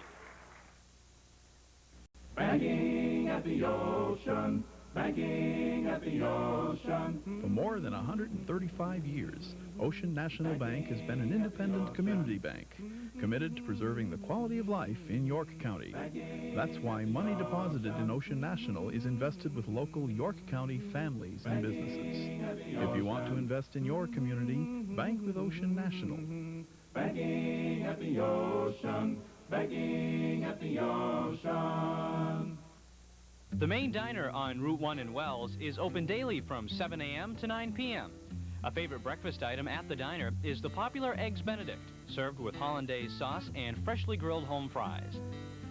Banking at the ocean, banking at the ocean. For more than 135 years, Ocean National Bank has been an independent community bank, committed to preserving the quality of life in York County. That's why money deposited in Ocean National is invested with local York County families and businesses. If you want to invest in your community, bank with Ocean National. Banking at the ocean, banking at the ocean. The main diner on Route 1 in Wells is open daily from 7 a.m. to 9 p.m. A favorite breakfast item at the diner is the popular Eggs Benedict, served with hollandaise sauce and freshly grilled home fries.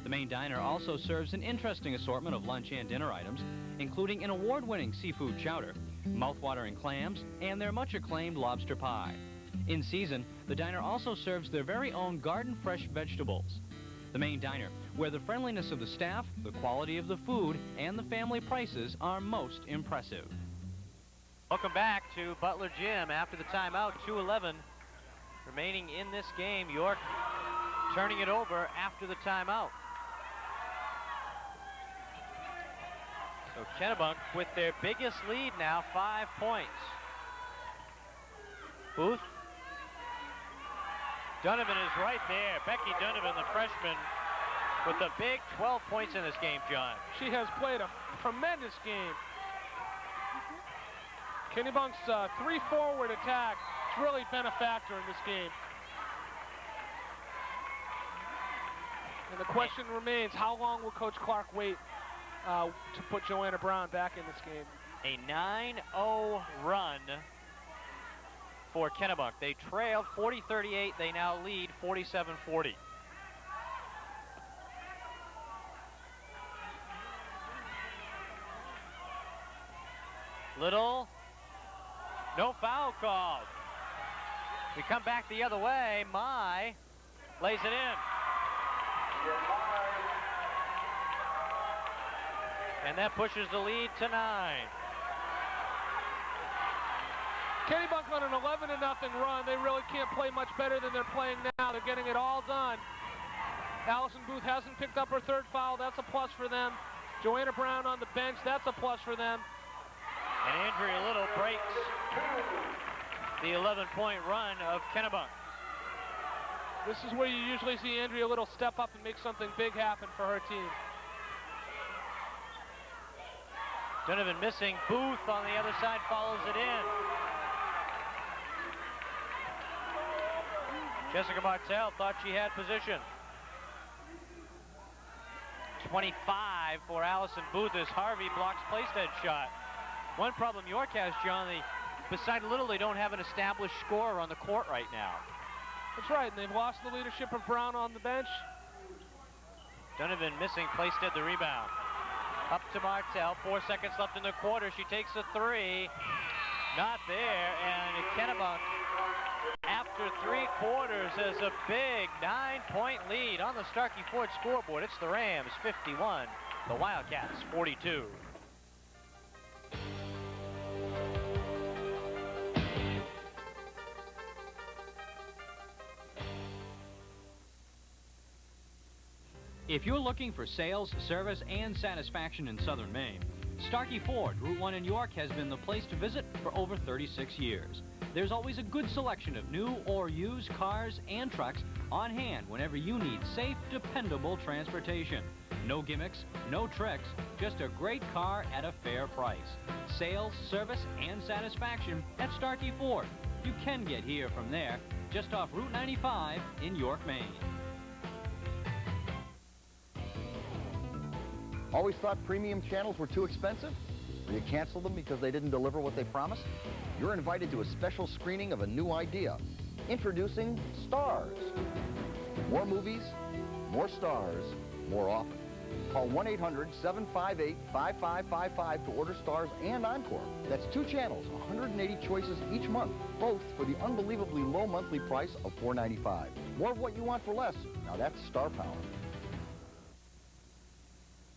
The main diner also serves an interesting assortment of lunch and dinner items, including an award-winning seafood chowder, mouth-watering clams, and their much-acclaimed lobster pie. In season, the diner also serves their very own garden-fresh vegetables. The main diner, where the friendliness of the staff, the quality of the food, and the family prices are most impressive. Welcome back to Butler Gym after the timeout. 2:11 remaining in this game. York turning it over after the timeout. So Kennebunk with their biggest lead now, 5 points. Booth. Donovan is right there. Becky Donovan, the freshman, with a big 12 points in this game, John. She has played a tremendous game. Kennebunk's three-forward attack has really been a factor in this game. And the question remains, how long will Coach Clark wait to put Joanna Brown back in this game? A 9-0 run for Kennebunk. They trailed 40-38. They now lead 47-40. Little, no foul called. We come back the other way. Mai lays it in. And that pushes the lead to 9. Kennebunk on an 11-0 run. They really can't play much better than they're playing now. They're getting it all done. Allison Booth hasn't picked up her third foul. That's a plus for them. Joanna Brown on the bench. That's a plus for them. And Andrea Little breaks the 11-point run of Kennebunk. This is where you usually see Andrea Little step up and make something big happen for her team. Donovan missing. Booth on the other side follows it in. Jessica Martell thought she had position. 25 for Allison Booth as Harvey blocks Playstead's shot. One problem York has, John, beside Little, they don't have an established scorer on the court right now. That's right, and they've lost the leadership of Brown on the bench. Donovan missing, Playstead the rebound. Up to Martell, 4 seconds left in the quarter. She takes a three. Not there, and Kennebunk, after 3 quarters, has a big 9-point lead on the Starkey Ford scoreboard. It's the Rams 51, the Wildcats 42. If you're looking for sales, service, and satisfaction in Southern Maine, Starkey Ford, Route 1 in York, has been the place to visit for over 36 years. There's always a good selection of new or used cars and trucks on hand whenever you need safe, dependable transportation. No gimmicks, no tricks, just a great car at a fair price. Sales, service, and satisfaction at Starkey Ford. You can get here from there, just off Route 95 in York, Maine. Always thought premium channels were too expensive? Or you canceled them because they didn't deliver what they promised? You're invited to a special screening of a new idea. Introducing Stars. More movies, more stars, more often. Call 1-800-758-5555 to order Stars and Encore. That's 2 channels, 180 choices each month, both for the unbelievably low monthly price of $4.95. More of what you want for less. Now that's star power.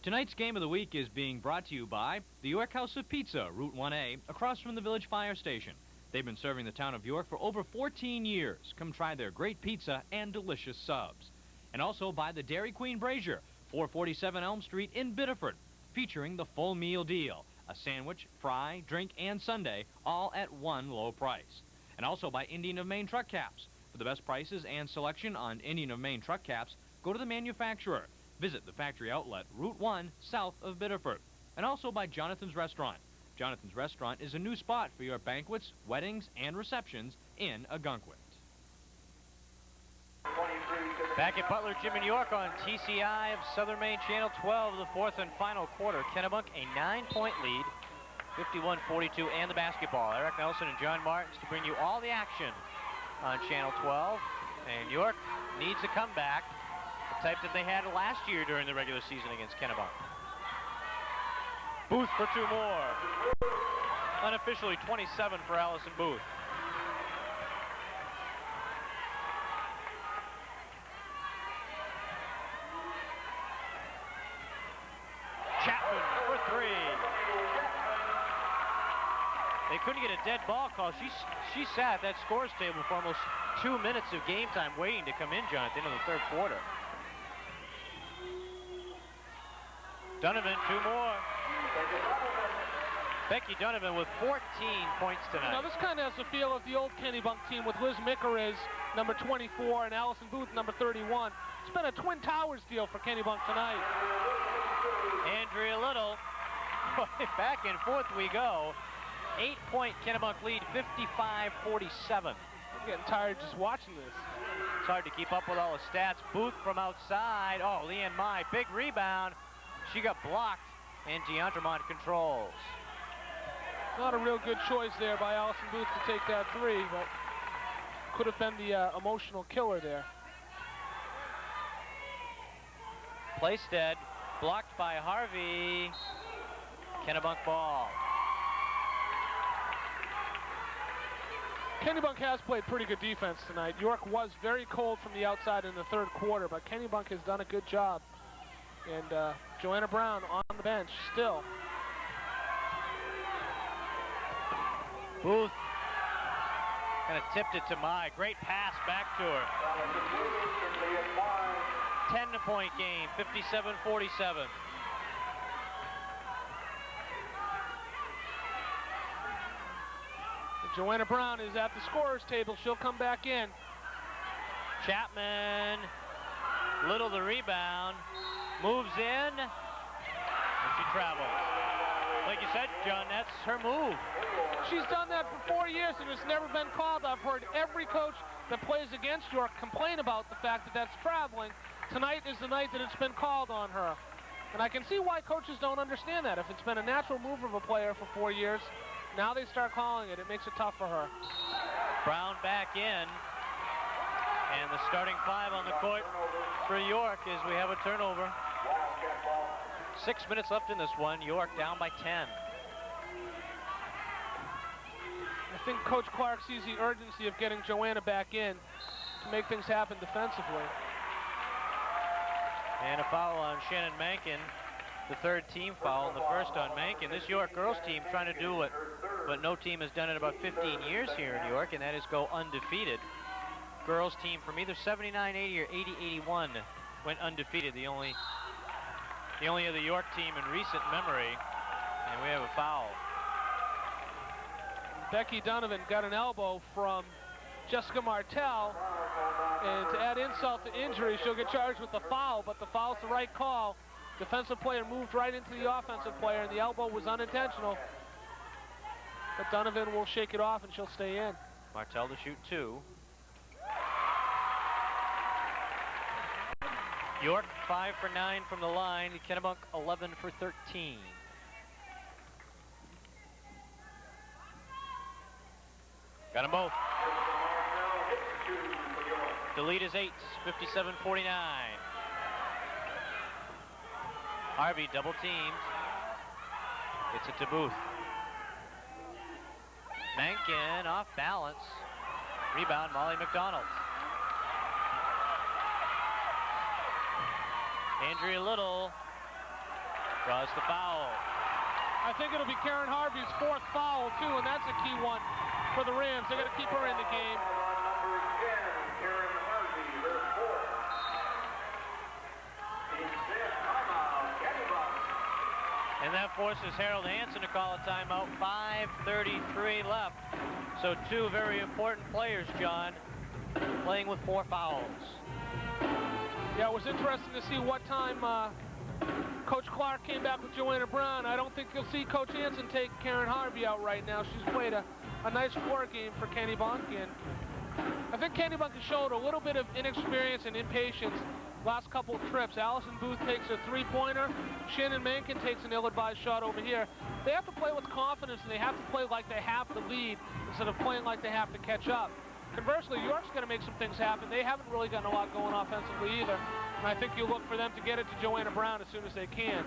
Tonight's Game of the Week is being brought to you by the York House of Pizza, Route 1A, across from the Village Fire Station. They've been serving the town of York for over 14 years. Come try their great pizza and delicious subs. And also by the Dairy Queen Brazier, 447 Elm Street in Biddeford, featuring the full meal deal. A sandwich, fry, drink, and sundae, all at one low price. And also by Indian of Maine Truck Caps. For the best prices and selection on Indian of Maine Truck Caps, go to the manufacturer. Visit the factory outlet, Route 1, south of Biddeford. And also by Jonathan's Restaurant. Jonathan's Restaurant is a new spot for your banquets, weddings, and receptions in Ogunquit. Back at Butler Gym in York on TCI of Southern Maine Channel 12, the fourth and final quarter. Kennebunk a 9-point lead, 51-42, and the basketball. Eric Nelson and John Martins to bring you all the action on Channel 12. And York needs a comeback, the type that they had last year during the regular season against Kennebunk. Booth for 2 more. Unofficially 27 for Allison Booth. Chapman for 3. They couldn't get a dead ball call. She sat at that scores table for almost 2 minutes of game time waiting to come in, John, at the end of the third quarter. Donovan, 2 more. Becky Donovan with 14 points tonight. Now this kind of has the feel of the old Kennebunk team with Liz Mickeriz, number 24, and Allison Booth, number 31. It's been a Twin Towers deal for Kennebunk tonight. Andrea Little, back and forth we go. 8-point Kennebunk lead, 55-47. I'm getting tired just watching this. It's hard to keep up with all the stats. Booth from outside. Oh, Leanne Mai, big rebound. She got blocked, and Deandramont controls. Not a real good choice there by Allison Booth to take that 3, but could have been the emotional killer there. Playstead blocked by Harvey. Kennebunk ball. Kennebunk has played pretty good defense tonight. York was very cold from the outside in the third quarter, but Kennebunk has done a good job. And Joanna Brown on the bench still. Booth kind of tipped it to Mai. Great pass back to her. 10-point game, 57-47. Joanna Brown is at the scorer's table. She'll come back in. Chapman, Little the rebound, moves in, and she travels. Like you said, John, that's her move. She's done that for 4 years and it's never been called. I've heard every coach that plays against York complain about the fact that that's traveling. Tonight is the night that it's been called on her. And I can see why coaches don't understand that. If it's been a natural move of a player for 4 years, now they start calling it. It makes it tough for her. Brown back in. And the starting 5 on the court for York as we have a turnover. 6 minutes left in this one. York down by 10. I think Coach Clark sees the urgency of getting Joanna back in to make things happen defensively. And a foul on Shannon Mankin. The third team foul and the first on Mankin. This York girls team trying to do what no team has done in about 15 years here in York, and that is go undefeated. Girls team from either 79-80 or 80-81 went undefeated. The only other York team in recent memory. And we have a foul. Becky Donovan got an elbow from Jessica Martell, and to add insult to injury, she'll get charged with the foul, but the foul's the right call. Defensive player moved right into the offensive player, and the elbow was unintentional. But Donovan will shake it off, and she'll stay in. Martell to shoot 2. York 5 for 9 from the line. Kennebunk 11 for 13. Got them both. The lead is 8, 57-49. Harvey double teamed. Gets it to Booth. Menken off balance. Rebound, Molly McDonald. Andrea Little draws the foul. I think it'll be Karen Harvey's 4th foul, too, and that's a key one for the Rams. They got to keep her in the game. Number 10, Karen Harvey, her 4th. Team 6, timeout, Kennebunk. And that forces Harold Hansen to call a timeout. 5:33 left. So 2 very important players, John, playing with 4 fouls. Yeah, it was interesting to see what time Coach Clark came back with Joanna Brown. I don't think you'll see Coach Hansen take Karen Harvey out right now. She's played a nice floor game for Kennebunk, and I think Kennebunk has showed a little bit of inexperience and impatience last couple of trips. Allison Booth takes a 3-pointer. Shannon Menken takes an ill-advised shot over here. They have to play with confidence, and they have to play like they have the lead instead of playing like they have to catch up. Conversely, York's going to make some things happen. They haven't really gotten a lot going offensively either. And I think you look for them to get it to Joanna Brown as soon as they can.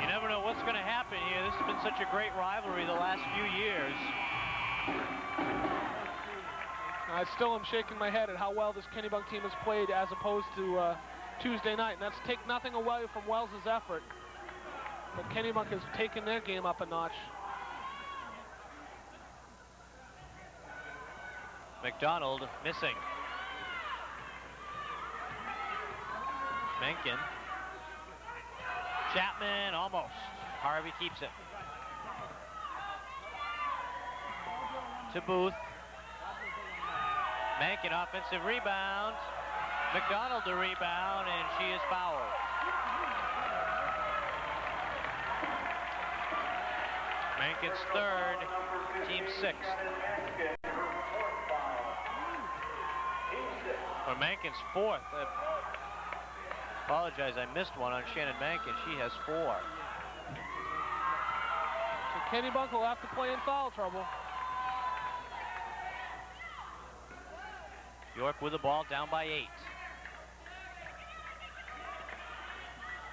You never know what's going to happen here. This has been such a great rivalry the last few years. I still am shaking my head at how well this Kennebunk team has played as opposed to Tuesday night. And that's take nothing away from Wells's effort. But Kennebunk has taken their game up a notch. McDonald missing. Menken. Chapman almost. Harvey keeps it. To Booth. Menken offensive rebound. McDonald the rebound, and she is fouled. Menken's 3rd, team 6th. For Menken's 4th. I apologize, I missed one on Shannon Menken. She has 4. So Kennebunk will have to play in foul trouble. York with the ball, down by 8.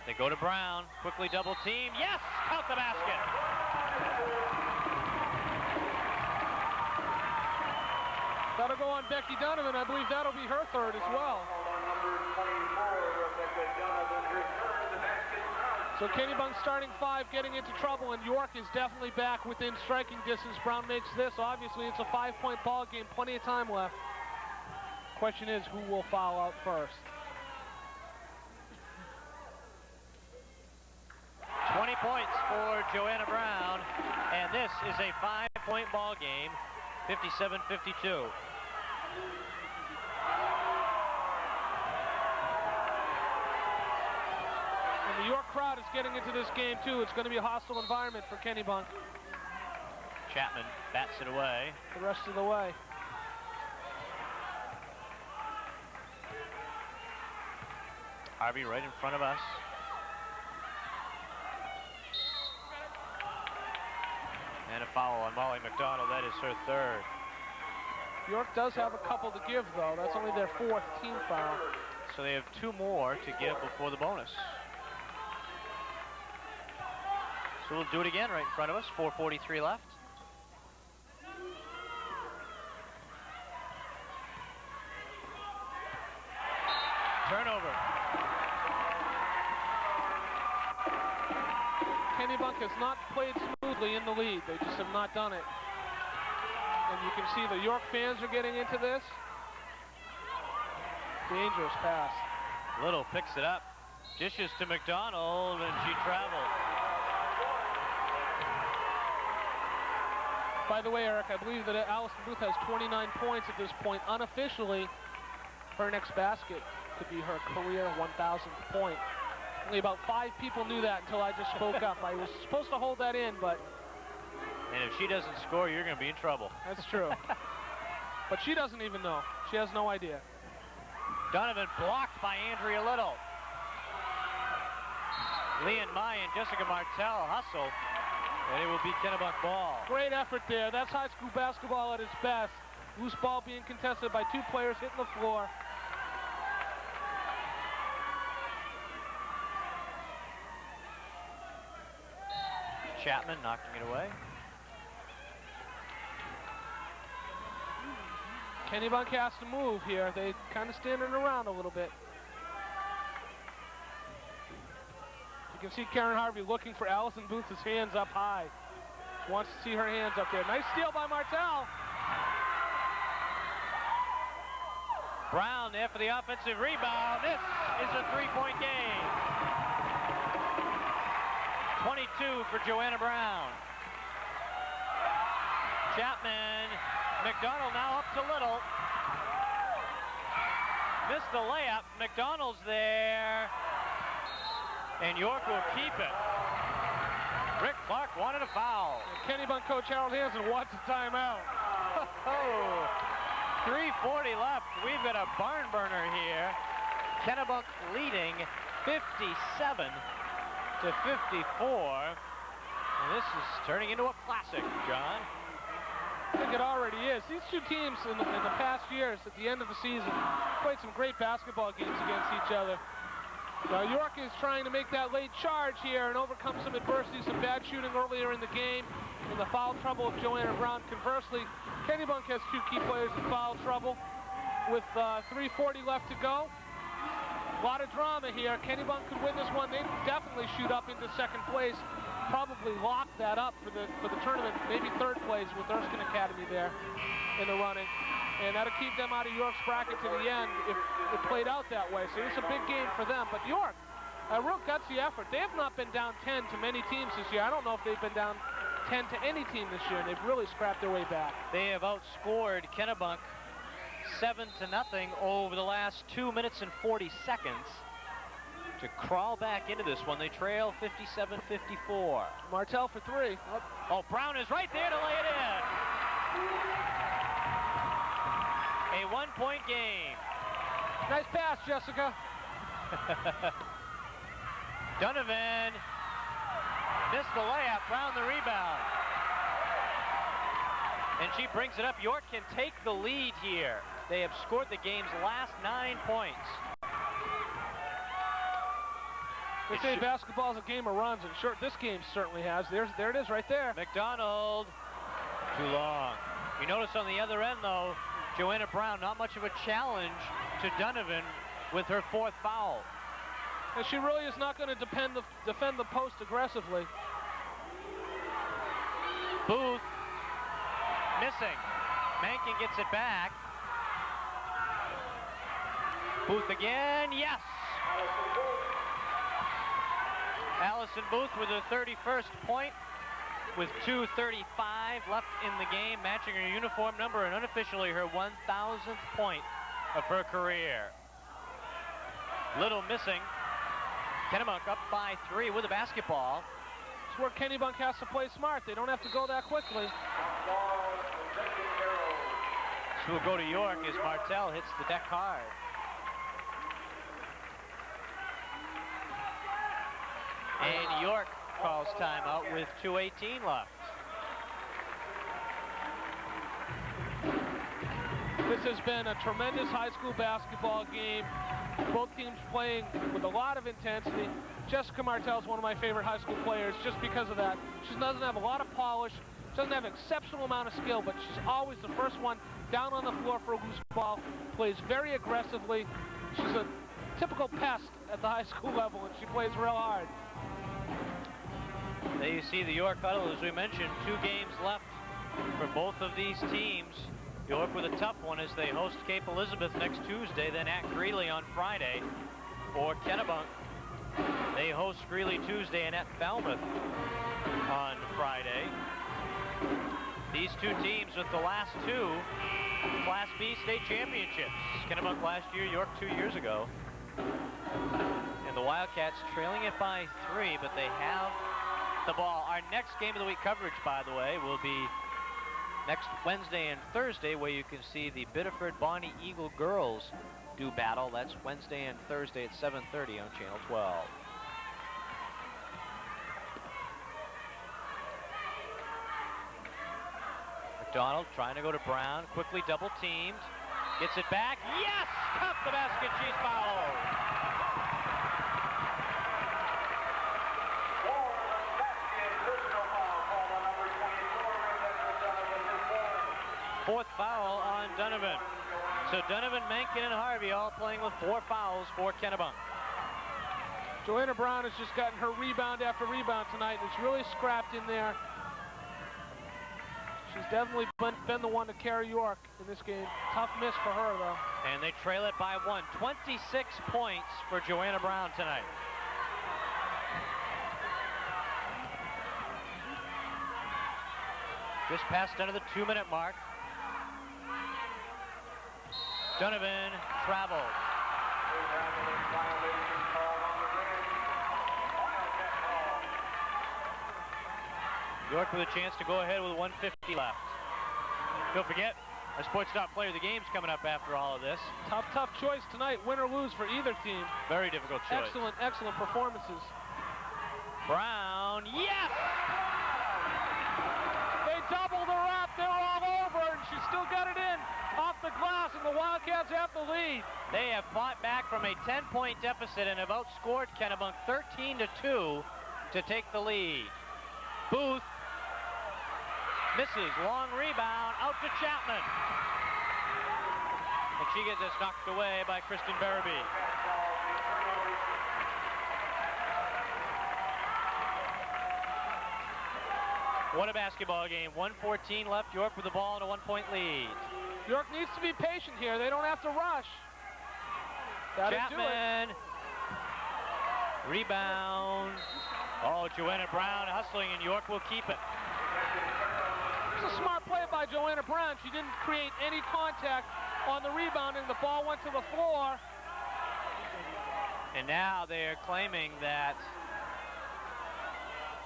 They go to Brown, quickly double team. Yes, count the basket. That'll go on Becky Donovan. I believe that'll be her 3rd as well. So Kennebunk starting 5, getting into trouble, and York is definitely back within striking distance. Brown makes this. Obviously, it's a 5-point ball game. Plenty of time left. Question is, who will foul out first? 20 points for Joanna Brown, and this is a 5-point ball game, 57-52. And the York crowd is getting into this game too. It's going to be a hostile environment for Kennebunk. Chapman bats it away. The rest of the way. Harvey right in front of us. And a foul on Molly McDonald. That is her 3rd. York does have a couple to give, though. That's only their 4th team foul. So they have 2 more to give before the bonus. So we'll do it again right in front of us. 4:43 left. Turnover. Kennebunk has not played smoothly in the lead. They just have not done it. And you can see the York fans are getting into this. Dangerous pass. Little picks it up. Dishes to McDonald, and she traveled. By the way, Eric, I believe that Allison Booth has 29 points at this point. Unofficially, her next basket could be her career 1,000th point. Only about 5 people knew that until I just spoke up. I was supposed to hold that in, but... And if she doesn't score, you're going to be in trouble. That's true. But she doesn't even know. She has no idea. Donovan blocked by Andrea Little. Leon Mai and Jessica Martell hustle, and it will be Kennebunk ball. Great effort there. That's high school basketball at its best. Loose ball being contested by 2 players hitting the floor. Chapman knocking it away. Kennebunk has to move here. They kind of standing around a little bit. You can see Karen Harvey looking for Allison Booth's hands up high. Wants to see her hands up there. Nice steal by Martell. Brown there for the offensive rebound. This is a three-point game. 22 for Joanna Brown. Chapman, McDonald now up to Little. Missed the layup. McDonald's there. And York will keep it. Rick Clark wanted a foul. Kennebunk coach Harold Hansen wants a timeout. 3:40 left. We've got a barn burner here. Kennebunk leading 57 to 54. And this is turning into a classic, John. I think it already is. These two teams in the past years, at the end of the season, played some great basketball games against each other. Now York is trying to make that late charge here and overcome some adversity, some bad shooting earlier in the game, and the foul trouble of Joanna Brown. Conversely, Kennebunk has two key players in foul trouble with 3:40 left to go. A lot of drama here. Kennebunk could win this one. They definitely shoot up into second place. Probably lock that up for the tournament. Maybe third place with Erskine Academy there in the running. And that'll keep them out of York's bracket to the end if it played out that way. So it's a big game for them. But York, a real gutsy effort. They have not been down 10 to many teams this year. I don't know if they've been down 10 to any team this year, and they've really scrapped their way back. They have outscored Kennebunk 7-0 over the last 2 minutes and 40 seconds to crawl back into this one. They trail 57-54. Martell for three. Oh, Brown is right there to lay it in. A one-point game. Nice pass, Jessica. Donovan missed the layup. Brown the rebound. And she brings it up. York can take the lead here. They have scored the game's last 9 points. They say basketball is a game of runs, and sure, this game certainly has. There it is right there. McDonald, too long. You notice on the other end, though, Joanna Brown, not much of a challenge to Donovan with her fourth foul. And she really is not going to defend the post aggressively. Booth missing. Mankin gets it back. Booth again, yes! Allison Booth with her 31st point with 2:35 left in the game, matching her uniform number and unofficially her 1,000th point of her career. Little missing. Kennebunk up by 3 with a basketball. It's where Kennebunk has to play smart. They don't have to go that quickly. So we'll go to York as Martell hits the deck hard. And York calls timeout with 2:18 left. This has been a tremendous high school basketball game. Both teams playing with a lot of intensity. Jessica Martell is one of my favorite high school players just because of that. She doesn't have a lot of polish, doesn't have an exceptional amount of skill, but she's always the first one down on the floor for a loose ball, plays very aggressively. She's a typical pest at the high school level, and she plays real hard. There you see the York huddle, as we mentioned, 2 games left for both of these teams. York with a tough one as they host Cape Elizabeth next Tuesday, then at Greeley on Friday. For Kennebunk, they host Greeley Tuesday and at Falmouth on Friday. These two teams with the last 2 Class B state championships. Kennebunk last year, York 2 years ago. And the Wildcats trailing it by 3, but they have the ball. Our next game of the week coverage, by the way, will be next Wednesday and Thursday, where you can see the Biddeford Bonnie Eagle girls do battle. That's Wednesday and Thursday at 7:30 on Channel 12. McDonald trying to go to Brown, quickly double teamed, gets it back, yes! Cup the basket, she's fouled. Donovan. So Donovan, Menken, and Harvey all playing with 4 fouls for Kennebunk. Joanna Brown has just gotten her rebound after rebound tonight, and it's really scrapped in there. She's definitely been the one to carry York in this game. Tough miss for her, though. And they trail it by 1. 26 points for Joanna Brown tonight. Just passed under the 2-minute mark. Donovan traveled. York with a chance to go ahead with 1:50 left. Don't forget, a Sports Stop Player of the Game's coming up after all of this. Tough choice tonight, win or lose for either team. Very difficult choice. Excellent performances. Brown, yes! They doubled her up, they're all over, and she still got it in off the glass, and the Wildcats have the lead. They have fought back from a 10-point deficit and have outscored Kennebunk 13-2 to take the lead. Booth misses, long rebound, out to Chapman. And she gets this knocked away by Kristen Barabee. What a basketball game. 1:14 left, York with the ball and a 1-point lead. York needs to be patient here. They don't have to rush. Chapman. Rebound. Oh, Joanna Brown hustling, and York will keep it. It's a smart play by Joanna Brown. She didn't create any contact on the rebounding. The ball went to the floor. And now they are claiming that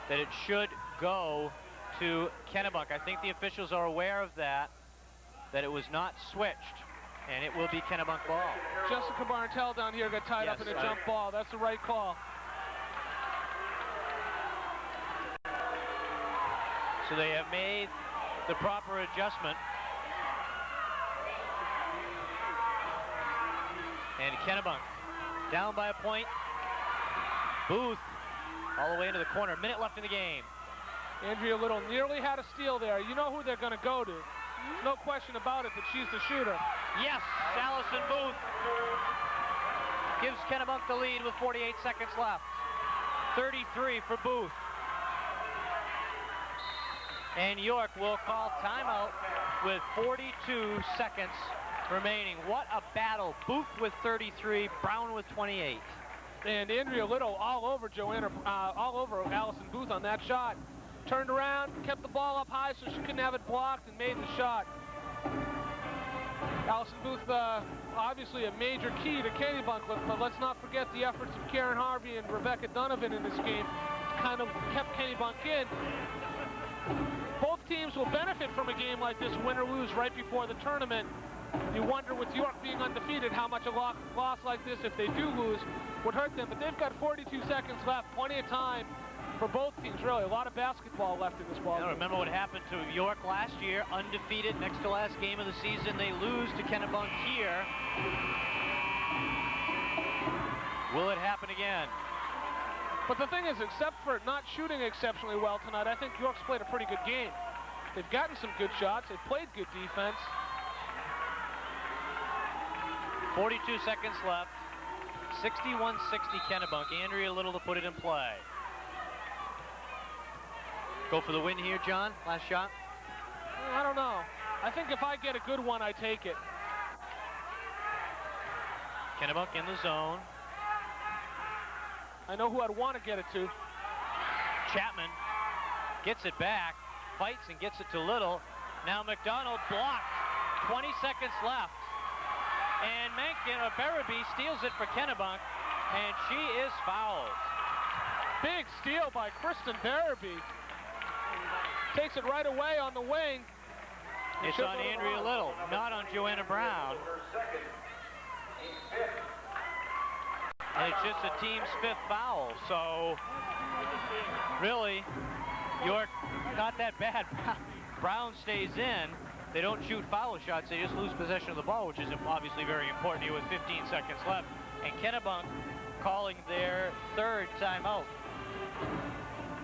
it should go to Kennebunk. I think the officials are aware of that it was not switched, and it will be Kennebunk ball. Jessica Barntel down here got tied up in a jump ball. That's the right call. So they have made the proper adjustment. And Kennebunk down by a point. Booth all the way into the corner. A minute left in the game. Andrea Little nearly had a steal there. You know who they're going to go to. There's no question about it that she's the shooter. Yes, Allison Booth gives Kennebunk the lead with 48 seconds left. 33 for Booth. And York will call timeout with 42 seconds remaining. What a battle. Booth with 33, Brown with 28. And Andrea Little all over Allison Booth on that shot. Turned around, kept the ball up high so she couldn't have it blocked, and made the shot. Allison Booth, obviously a major key to Kennebunk, but let's not forget the efforts of Karen Harvey and Rebecca Donovan in this game. Kind of kept Kennebunk in. Both teams will benefit from a game like this, win or lose, right before the tournament. You wonder, with York being undefeated, how much a loss like this, if they do lose, would hurt them. But they've got 42 seconds left, plenty of time for both teams, really. A lot of basketball left in this ball game. Remember what happened to York last year, undefeated, next to last game of the season. They lose to Kennebunk here. Will it happen again? But the thing is, except for not shooting exceptionally well tonight, I think York's played a pretty good game. They've gotten some good shots. They've played good defense. 42 seconds left. 61-60 Kennebunk. Andrea Little to put it in play. Go for the win here, John. Last shot. I don't know. I think if I get a good one, I take it. Kennebunk in the zone. I know who I'd want to get it to. Chapman gets it back, fights and gets it to Little. Now McDonald blocked. 20 seconds left. And Barabee steals it for Kennebunk, and she is fouled. Big steal by Kristen Barabee. Takes it right away on the wing. It's on Andrea Little, not on Joanna Brown. And it's just a team's 5th foul, so really, York not that bad. Brown stays in. They don't shoot foul shots, they just lose possession of the ball, which is obviously very important here with 15 seconds left. And Kennebunk calling their 3rd timeout.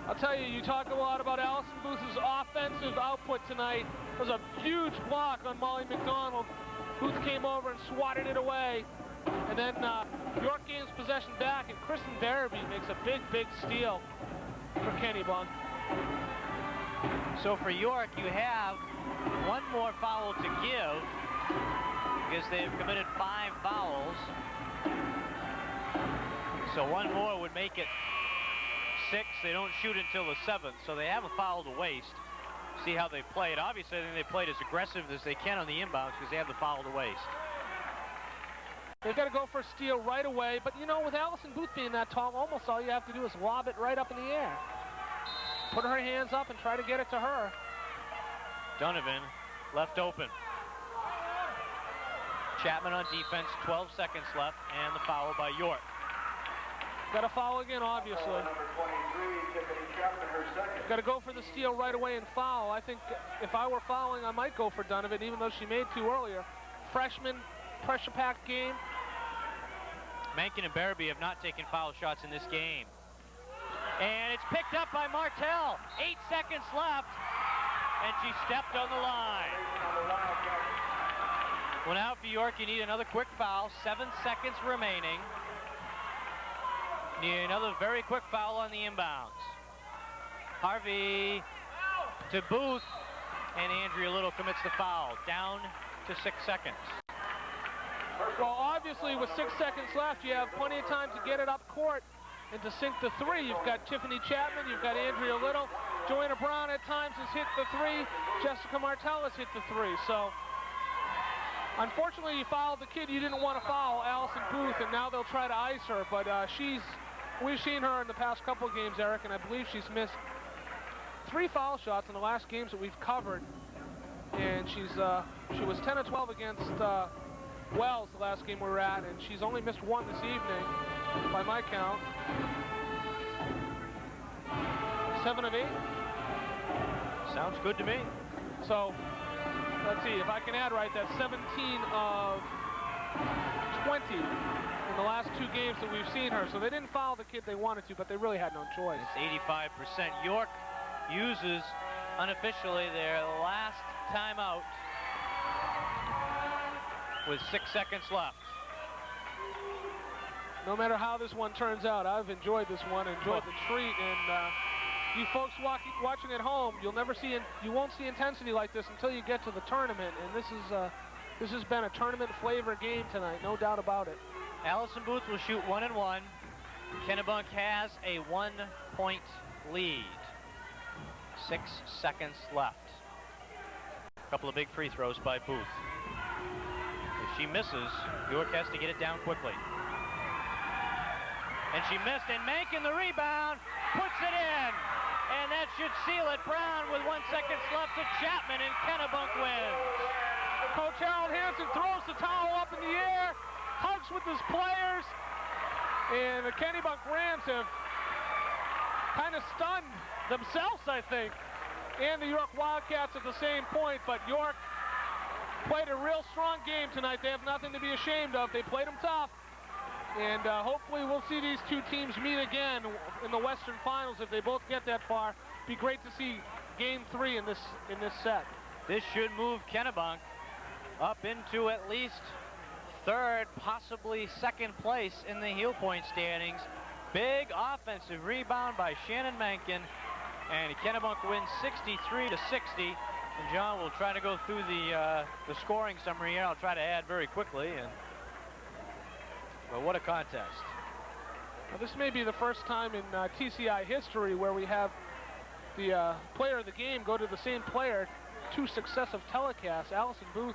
I'll tell you, you talk a lot about Allison Booth's offensive output tonight. There was a huge block on Molly McDonald. Booth came over and swatted it away. And then York gains possession back, and Kristen Barabee makes a big, big steal for Kennebunk. So for York, you have one more foul to give because they've committed 5 fouls. So one more would make it 6. They don't shoot until the 7th, so they have a foul to waste. See how they played. Obviously, I think they played as aggressive as they can on the inbounds because they have the foul to waste. They've got to go for a steal right away, but you know, with Allison Booth being that tall, almost all you have to do is lob it right up in the air. Put her hands up and try to get it to her. Donovan left open. Chapman on defense, 12 seconds left, and the foul by York. Got to foul again, obviously. Number 23, Tiffany Chapman, her second. Got to go for the steal right away and foul. I think if I were fouling, I might go for Donovan, even though she made 2 earlier. Freshman, pressure-packed game. Mankin and Barabee have not taken foul shots in this game. And it's picked up by Martell. 8 seconds left, and she stepped on the line. Well, now for York, you need another quick foul. 7 seconds remaining. Need another very quick foul on the inbounds. Harvey to Booth, and Andrea Little commits the foul. Down to 6 seconds. Well, obviously, with 6 seconds left, you have plenty of time to get it up court and to sink the 3. You've got Tiffany Chapman, you've got Andrea Little. Joanna Brown at times has hit the 3. Jessica Martell has hit the 3. So, unfortunately, you fouled the kid you didn't want to foul, Allison Booth, and now they'll try to ice her. But we've seen her in the past couple of games, Eric, and I believe she's missed 3 foul shots in the last games that we've covered. And she was 10 of 12 against Wells the last game we were at, and she's only missed 1 this evening, by my count. 7 of 8. Sounds good to me. So, let's see, if I can add right, that's 17 of 20 in the last 2 games that we've seen her. So they didn't foul the kid they wanted to, but they really had no choice. It's 85%. York uses unofficially their last timeout with 6 seconds left. No matter how this one turns out, I've enjoyed this one, enjoyed the treat, and you folks watching at home, you won't see intensity like this until you get to the tournament, and this has been a tournament flavor game tonight, no doubt about it. Allison Booth will shoot 1 and 1. Kennebunk has a 1-point lead. 6 seconds left. A couple of big free throws by Booth. If she misses, York has to get it down quickly. And she missed, and Mankin, the rebound, puts it in. And that should seal it. Brown with 1 second left to Chapman, and Kennebunk wins. Coach Harold Hansen throws the towel up in the air, hugs with his players, and the Kennebunk Rams have kind of stunned themselves, I think, and the York Wildcats at the same point. But York played a real strong game tonight. They have nothing to be ashamed of. They played them tough. And hopefully we'll see these 2 teams meet again in the Western Finals if they both get that far. Be great to see Game 3 in this set. This should move Kennebunk up into at least 3rd, possibly 2nd place in the heel point standings. Big offensive rebound by Shannon Mankin, and Kennebunk wins 63-60. And John will try to go through the scoring summary here. I'll try to add very quickly. But what a contest. Well, this may be the first time in TCI history where we have the player of the game go to the same player 2 successive telecasts. Allison Booth,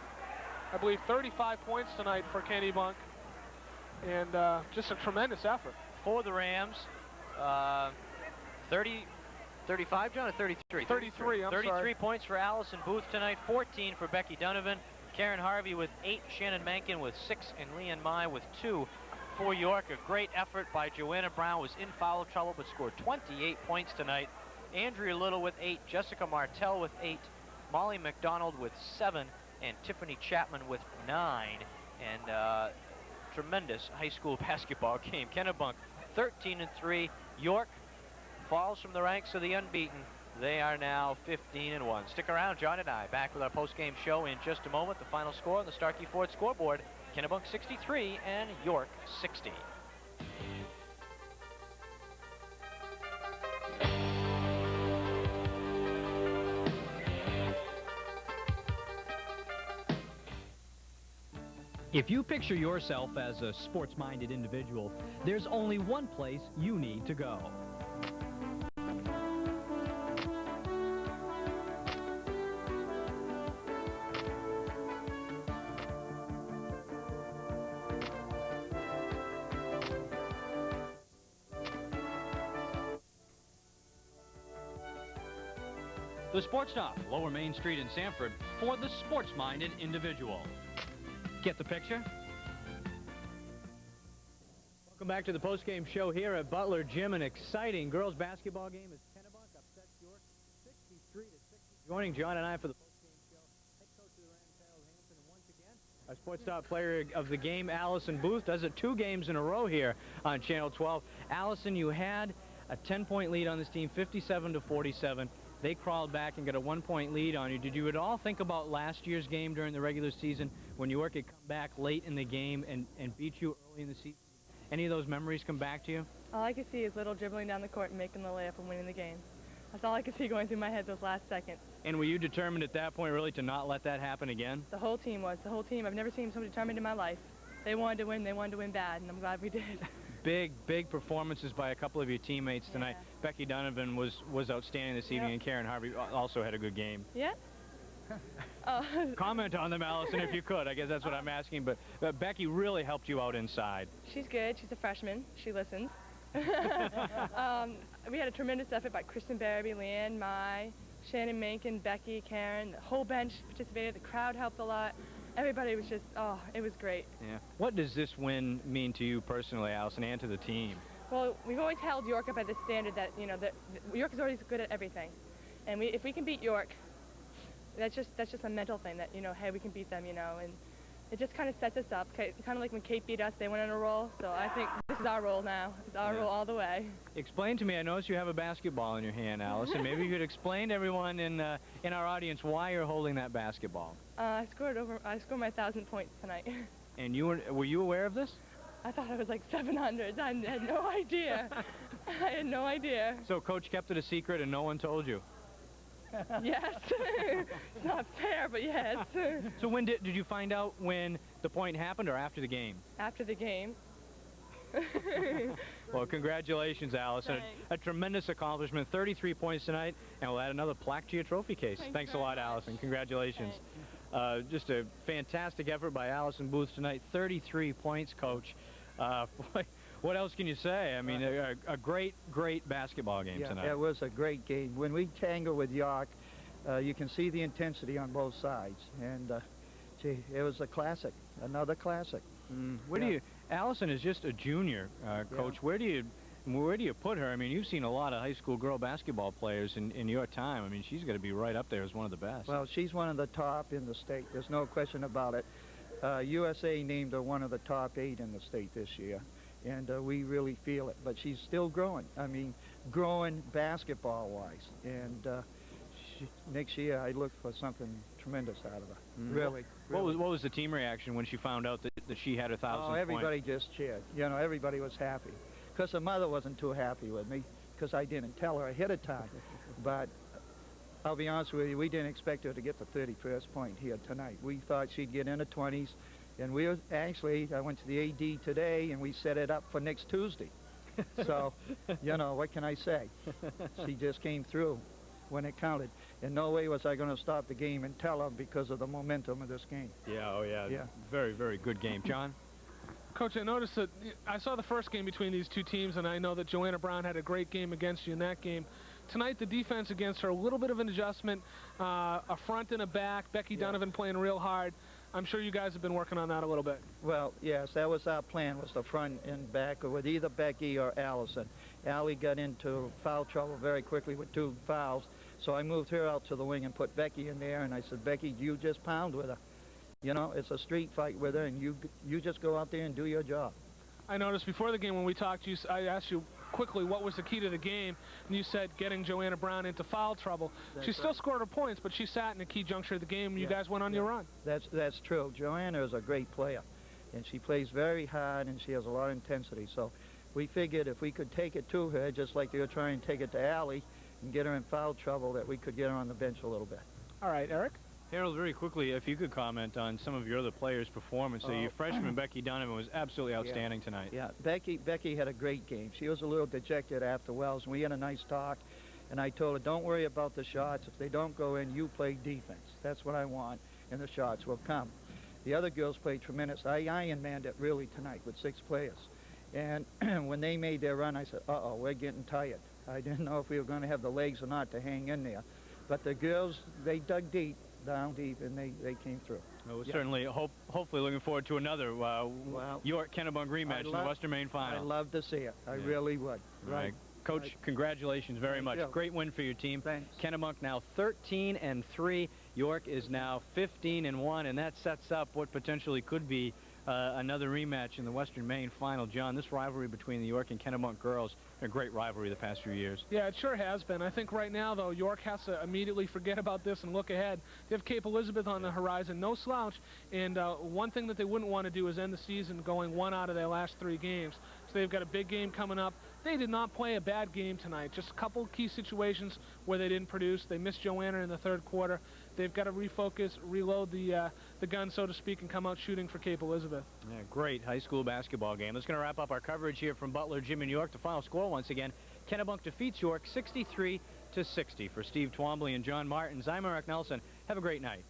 I believe, 35 points tonight for Kennebunk, and just a tremendous effort. For the Rams, 35, John, or 33? 33, I'm 33 sorry. points for Allison Booth tonight, 14 for Becky Donovan, Karen Harvey with 8, Shannon Mankin with 6, and Leanne Mai with 2 for York. A great effort by Joanna Brown, was in foul trouble but scored 28 points tonight. Andrea Little with 8, Jessica Martell with 8, Molly McDonald with 7, and Tiffany Chapman with 9. And tremendous high school basketball game. Kennebunk 13-3, York falls from the ranks of the unbeaten. They are now 15-1. Stick around, John and I, back with our post-game show in just a moment. The final score on the Starkey Ford scoreboard, Kennebunk 63 and York 60. If you picture yourself as a sports-minded individual, there's only one place you need to go. The Sports Stop, Lower Main Street in Sanford, for the sports-minded individual. Get the picture? Welcome back to the post-game show here at Butler Gym. An exciting girls basketball game as Kennebunk upsets York 63-60. Joining John and I for the post-game show, head coach of the Reigning Carol Hansen, and once again, our Sports Stop player of the game, Allison Booth, does it 2 games in a row here on Channel 12. Allison, you had a 10-point lead on this team, 57-47. They crawled back and got a 1-point lead on you. Did you at all think about last year's game during the regular season when York had come back late in the game and beat you early in the season? Any of those memories come back to you? All I could see is Little dribbling down the court and making the layup and winning the game. That's all I could see going through my head those last seconds. And were you determined at that point really to not let that happen again? The whole team was. The whole team. I've never seen so determined in my life. They wanted to win. They wanted to win bad, and I'm glad we did. Big performances by a couple of your teammates tonight. Yeah. Becky Donovan was outstanding this evening, and Karen Harvey also had a good game. Yeah. Comment on them, Allison, if you could. I guess that's what I'm asking. But Becky really helped you out inside. She's good. She's a freshman. She listens. We had a tremendous effort by Kristen Barabee, Leanne, Mai, Shannon Mankin, Becky, Karen. The whole bench participated. The crowd helped a lot. Everybody was just, it was great. Yeah. What does this win mean to you personally, Allison, and to the team? Well, we've always held York up at the standard that, you know, that York is always good at everything. And if we can beat York, that's just a mental thing that, you know, hey, we can beat them, you know, and it just kind of sets us up. Kind of like when Kate beat us, they went on a roll. So I think this is our roll now. It's our roll all the way. Explain to me, I noticed you have a basketball in your hand, Allison. Maybe you could explain to everyone in our audience why you're holding that basketball. I scored my 1,000 points tonight. And were you aware of this? I thought it was like 700. I had no idea. I had no idea. So Coach kept it a secret and no one told you? Yes. It's not fair, but yes. So when did you find out when the point happened or after the game? After the game. Well, congratulations, Allison. A tremendous accomplishment. 33 points tonight, and we'll add another plaque to your trophy case. Thanks a lot, Allison. Congratulations. Just a fantastic effort by Allison Booth tonight. 33 points, Coach. Boy, what else can you say? I mean, a great basketball game tonight. It was a great game. When we tangle with York, you can see the intensity on both sides. And, gee, it was a classic, another classic. Allison is just a junior, Coach. Where do you put her? I mean, you've seen a lot of high school girl basketball players in your time. I mean, she's got to be right up there as one of the best. Well, she's one of the top in the state. There's no question about it. USA named her one of the top 8 in the state this year. And we really feel it. But she's still growing. I mean, growing basketball-wise. And next year, I look for something tremendous out of her. Really. What was the team reaction when she found out that she had 1,000 points? Everybody just cheered. You know, everybody was happy. Because her mother wasn't too happy with me because I didn't tell her ahead of time. But I'll be honest with you, we didn't expect her to get the 31st point here tonight. We thought she'd get in the 20s. And we were actually, I went to the AD today, and we set it up for next Tuesday. So, you know, what can I say? She just came through when it counted. In no way was I going to stop the game and tell her because of the momentum of this game. Yeah. Very, very good game. John? Coach, I noticed that I saw the first game between these two teams, and I know that Joanna Brown had a great game against you in that game. Tonight, the defense against her, a little bit of an adjustment, a front and a back. Becky Donovan playing real hard. I'm sure you guys have been working on that a little bit. Well, yes, that was our plan, was the front and back with either Becky or Allison. Allie got into foul trouble very quickly with 2 fouls, so I moved her out to the wing and put Becky in there, and I said, Becky, you just pound with her. You know, it's a street fight with her, and you just go out there and do your job. I noticed before the game when we talked to you, I asked you quickly what was the key to the game, and you said getting Joanna Brown into foul trouble. She still scored her points, but she sat in a key juncture of the game, and you guys went on your run. That's true. Joanna is a great player, and she plays very hard, and she has a lot of intensity. So we figured if we could take it to her, just like they were trying to take it to Allie, and get her in foul trouble, that we could get her on the bench a little bit. All right, Eric? Harold, very quickly, if you could comment on some of your other players' performance. Your freshman, Becky Donovan, was absolutely outstanding tonight. Yeah, Becky had a great game. She was a little dejected after Wells, and we had a nice talk, and I told her, don't worry about the shots. If they don't go in, you play defense. That's what I want, and the shots will come. The other girls played tremendous. I Ironmanned it really tonight with 6 players. And when they made their run, I said, uh-oh, we're getting tired. I didn't know if we were going to have the legs or not to hang in there. But the girls, they dug deep, down deep, and they came through. Well, certainly, hopefully looking forward to another York-Kennebunk rematch in the Western Main Final. I'd love to see it. I really would. Right. Coach, congratulations very much. Great win for your team. Thanks. Kennebunk now 13-3. York is now 15-1, and that sets up what potentially could be another rematch in the Western Main Final. John, this rivalry between the York and Kennebunk girls, a great rivalry the past few years. Yeah, it sure has been. I think right now, though, York has to immediately forget about this and look ahead. They have Cape Elizabeth on the horizon, no slouch, and one thing that they wouldn't want to do is end the season going 1 out of their last 3 games. So they've got a big game coming up. They did not play a bad game tonight. Just a couple key situations where they didn't produce. They missed Joanna in the 3rd quarter. They've got to refocus, reload the gun, so to speak, and come out shooting for Cape Elizabeth. Yeah, great high school basketball game. That's going to wrap up our coverage here from Butler Gym in York. The final score once again, Kennebunk defeats York 63-60. For Steve Twombly and John Martins, I'm Eric Nelson. Have a great night.